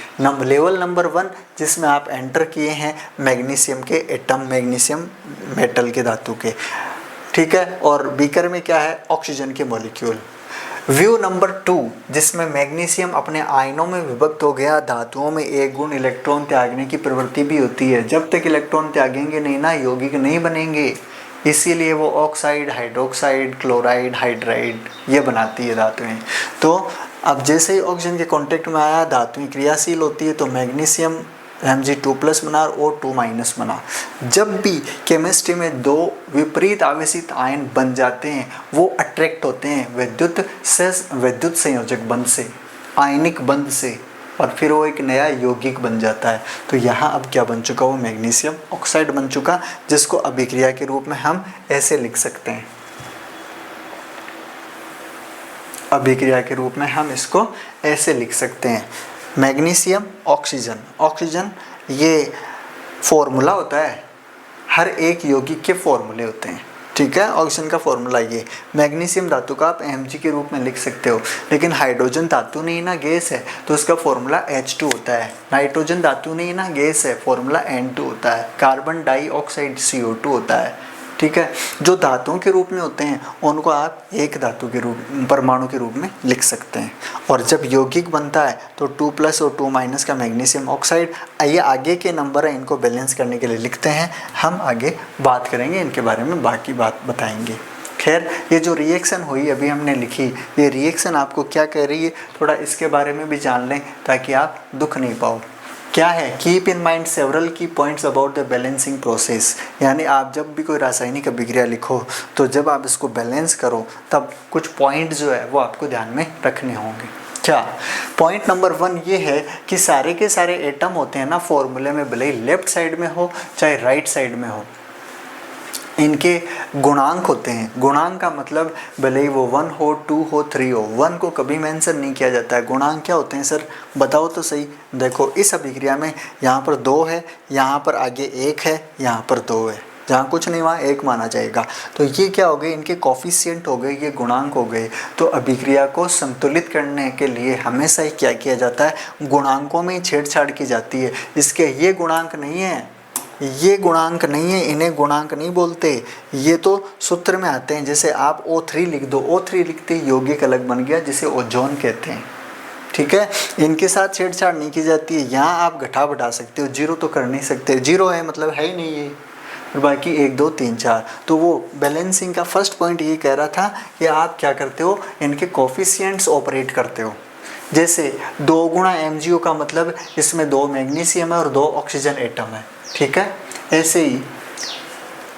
लेवल नंबर 1 जिसमें आप एंटर किए हैं मैग्नीशियम के एटम, मैग्नीशियम मेटल के धातु के। ठीक है, और बीकर में क्या है? ऑक्सीजन के मॉलिक्यूल। व्यू नंबर 2 जिसमें मैग्नीशियम अपने आयनों में विभक्त हो गया। धातुओं में एक गुण इलेक्ट्रॉन त्यागने की प्रवृत्ति भी होती है। जब तक इलेक्ट्रॉन त्यागेंगे नहीं ना, यौगिक नहीं बनेंगे। इसीलिए वो ऑक्साइड, हाइड्रोक्साइड, क्लोराइड, हाइड्राइड ये बनाती है धातुएं। तो अब जैसे ही ऑक्सीजन के कांटेक्ट में आया, धातुएं क्रियाशील होती है, तो मैग्नीशियम Mg2+ बना और O2- बना। जब भी केमिस्ट्री में 2 विपरीत आवेशित आयन बन जाते हैं, वो अट्रैक्ट होते हैं विद्युत संयोजक बंध से, आयनिक बंध से। और फिर वो एक नया यौगिक बन जाता है। तो यहाँ अब क्या बन चुका, वो मैग्नीशियम ऑक्साइड बन चुका, जिसको अभिक्रिया के रूप में हम ऐसे लिख सकते हैं। अभिक्रिया के रूप में हम इसको ऐसे लिख सकते हैं, मैग्नीशियम ऑक्सीजन। ऑक्सीजन ये फॉर्मूला होता है, हर एक यौगिक के फॉर्मूले होते हैं, ठीक है। ऑक्सीजन का फॉर्मूला ये, मैग्नीशियम धातु का आप Mg के रूप में लिख सकते हो, लेकिन हाइड्रोजन धातु नहीं ना, गैस है, तो उसका फॉर्मूला H2 होता है। नाइट्रोजन धातु नहीं ना, गैस है, फॉर्मूला N2 होता है। कार्बन डाइऑक्साइड CO2 होता है, ठीक है। जो धातुओं के रूप में होते हैं उनको आप एक धातु के रूप, परमाणु के रूप में लिख सकते हैं। और जब यौगिक बनता है तो 2+ और 2- का मैग्नीशियम ऑक्साइड, ये आगे के नंबर है, इनको बैलेंस करने के लिए लिखते हैं। हम आगे बात करेंगे इनके बारे में, बाकी बात बताएंगे। खैर, ये जो रिएक्शन हुई अभी हमने लिखी, ये रिएक्शन आपको क्या कह रही है, थोड़ा इसके बारे में भी जान लें ताकि आप दुख नहीं पाओ। क्या है, कीप इन माइंड सेवरल की points about the balancing process. यानी आप जब भी कोई रासायनिक अभिक्रिया लिखो तो जब आप इसको बैलेंस करो तब कुछ पॉइंट जो है वो आपको ध्यान में रखने होंगे। क्या पॉइंट नंबर 1 ये है कि सारे के सारे एटम होते हैं ना फॉर्मूले में, भले ही लेफ्ट साइड में हो चाहे राइट साइड में हो, इनके गुणांक होते हैं। गुणांक का मतलब भले ही वो 1 हो, 2 हो, 3 हो, 1 को कभी मेंशन नहीं किया जाता है। गुणांक क्या होते हैं सर, बताओ तो सही। देखो इस अभिक्रिया में यहाँ पर 2 है, यहाँ पर आगे 1 है, यहाँ पर 2 है, जहाँ कुछ नहीं वहाँ 1 माना जाएगा। तो ये क्या हो गए, इनके कोफिशिएंट हो गए, ये गुणांक हो गए। तो अभिक्रिया को संतुलित करने के लिए हमेशा ही क्या किया जाता है, गुणांकों में ही छेड़छाड़ की जाती है। इसके ये गुणांक नहीं है, ये गुणांक नहीं है, इन्हें गुणांक नहीं बोलते, ये तो सूत्र में आते हैं। जैसे आप O3 लिख दो, O3 लिखते यौगिक अलग बन गया जिसे ओजोन कहते हैं, ठीक है। इनके साथ छेड़छाड़ नहीं की जाती है। यहाँ आप घटा बढ़ा सकते हो, 0 तो कर नहीं सकते, 0 है मतलब है ही नहीं ये, और बाकी 1 2 3 4। तो वो बैलेंसिंग का फर्स्ट पॉइंट ये कह रहा था कि आप क्या करते हो, इनके कोफिशिएंट्स ऑपरेट करते हो। जैसे 2 × MgO का मतलब इसमें 2 मैग्नीशियम है और 2 ऑक्सीजन एटम है, ठीक है। ऐसे ही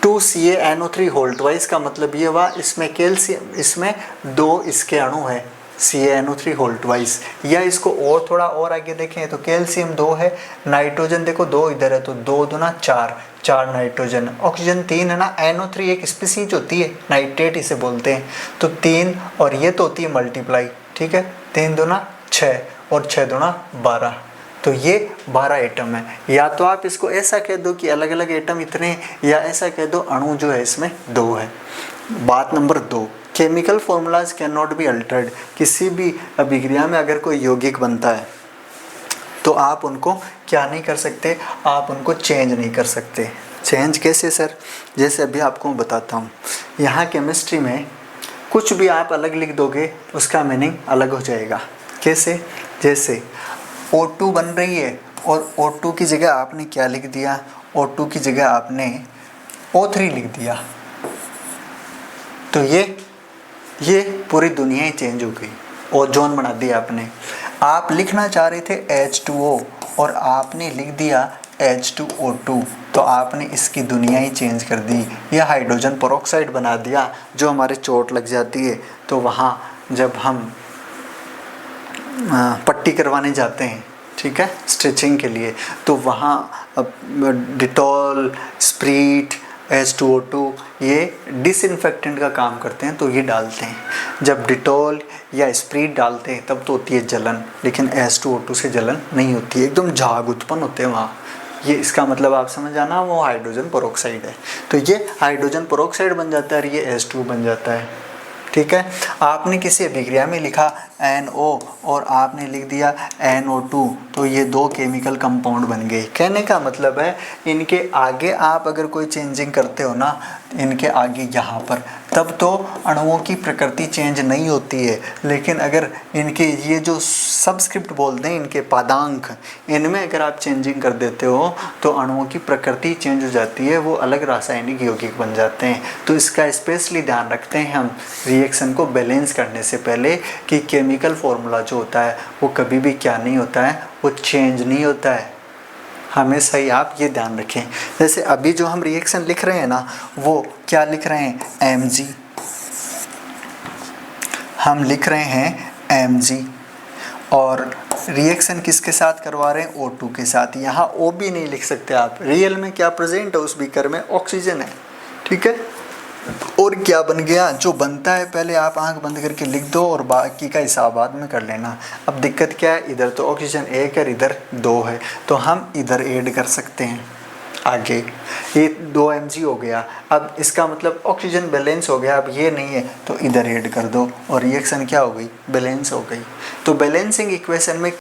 2CaNO3 होल ट्वाइस का मतलब ये हुआ इसमें कैल्शियम, इसमें 2 इसके अणु है, CaNO3 होल ट्वाइस। या इसको और थोड़ा और आगे देखें तो कैल्शियम 2 है, नाइट्रोजन देखो 2 इधर है तो 2 दूना 4, 4 नाइट्रोजन, ऑक्सीजन 3 है ना। NO3 एक स्पीसीज होती है, नाइट्रेट इसे बोलते हैं, तो 3 और ये तो होती है मल्टीप्लाई, ठीक है। 3 दूना 6 और 6 दूना 12, तो ये 12 एटम है। या तो आप इसको ऐसा कह दो कि अलग अलग एटम इतने, या ऐसा कह दो अणु जो है इसमें 2 है। बात number 2, chemical formulas can not be altered. किसी भी अभिक्रिया में अगर कोई यौगिक बनता है तो आप उनको क्या नहीं कर सकते, आप उनको चेंज नहीं कर सकते। चेंज कैसे सर, जैसे अभी आपको मैं बताता हूँ। यहाँ केमिस्ट्री में कुछ भी आप अलग लिख दोगे उसका मीनिंग अलग हो जाएगा। कैसे, जैसे O2 बन रही है और O2 की जगह आपने क्या लिख दिया, O2 की जगह आपने O3 लिख दिया, तो ये पूरी दुनिया ही चेंज हो गई। ओजोन बना दिया आपने। आप लिखना चाह रहे थे H2O और आपने लिख दिया H2O2, तो आपने इसकी दुनिया ही चेंज कर दी। या हाइड्रोजन पेरोक्साइड बना दिया, जो हमारे चोट लग जाती है तो वहाँ जब हम पट्टी करवाने जाते हैं, ठीक है, स्टिचिंग के लिए, तो वहाँ डिटॉल, स्प्रीट, H2O2 ये डिसइंफेक्टेंट का काम करते हैं, तो ये डालते हैं। जब डिटॉल या स्प्रीट डालते हैं तब तो होती है जलन, लेकिन H2O2 से जलन नहीं होती है, एकदम झाग उत्पन्न होते हैं वहाँ। ये इसका मतलब आप समझ आना, वो हाइड्रोजन पेरोक्साइड है, तो ये हाइड्रोजन पेरोक्साइड बन जाता है और ये H2 बन जाता है, ठीक है। आपने किसी अभिक्रिया में लिखा NO और आपने लिख दिया NO2, तो ये 2 केमिकल कंपाउंड बन गए। कहने का मतलब है इनके आगे आप अगर कोई चेंजिंग करते हो ना, इनके आगे यहाँ पर, तब तो अणुओं की प्रकृति चेंज नहीं होती है। लेकिन अगर इनके ये जो सबस्क्रिप्ट बोलते हैं, इनके पादांक, इनमें अगर आप चेंजिंग कर देते हो तो अणुओं की प्रकृति चेंज हो जाती है, वो अलग रासायनिक यौगिक बन जाते हैं। तो इसका स्पेशली ध्यान रखते हैं हम रिएक्शन को बैलेंस करने से पहले कि केमिकल फॉर्मूला जो होता है वो कभी भी क्या नहीं होता है, वो चेंज नहीं होता है। हमेशा ही आप ये ध्यान रखें। जैसे अभी जो हम रिएक्शन लिख रहे हैं ना, वो क्या लिख रहे हैं, Mg, हम लिख रहे हैं Mg, और रिएक्शन किसके साथ करवा रहे हैं, O2 के साथ। यहाँ O भी नहीं लिख सकते आप, रियल में क्या प्रेजेंट है उस बीकर में, ऑक्सीजन है, ठीक है। और क्या बन गया, जो बनता है पहले आप आंख बंद करके लिख दो और बाकी का हिसाब बाद में कर लेना। अब दिक्कत क्या है, इधर तो ऑक्सीजन 1 है, इधर 2 है, तो हम इधर ऐड कर सकते हैं आगे। ये 2 mg हो गया, अब इसका मतलब ऑक्सीजन बैलेंस हो गया। अब ये नहीं है तो इधर ऐड कर दो और रिएक्शन क्या हो गई, बैलेंस हो गई। तो बैलेंसिंग इक्वेशन में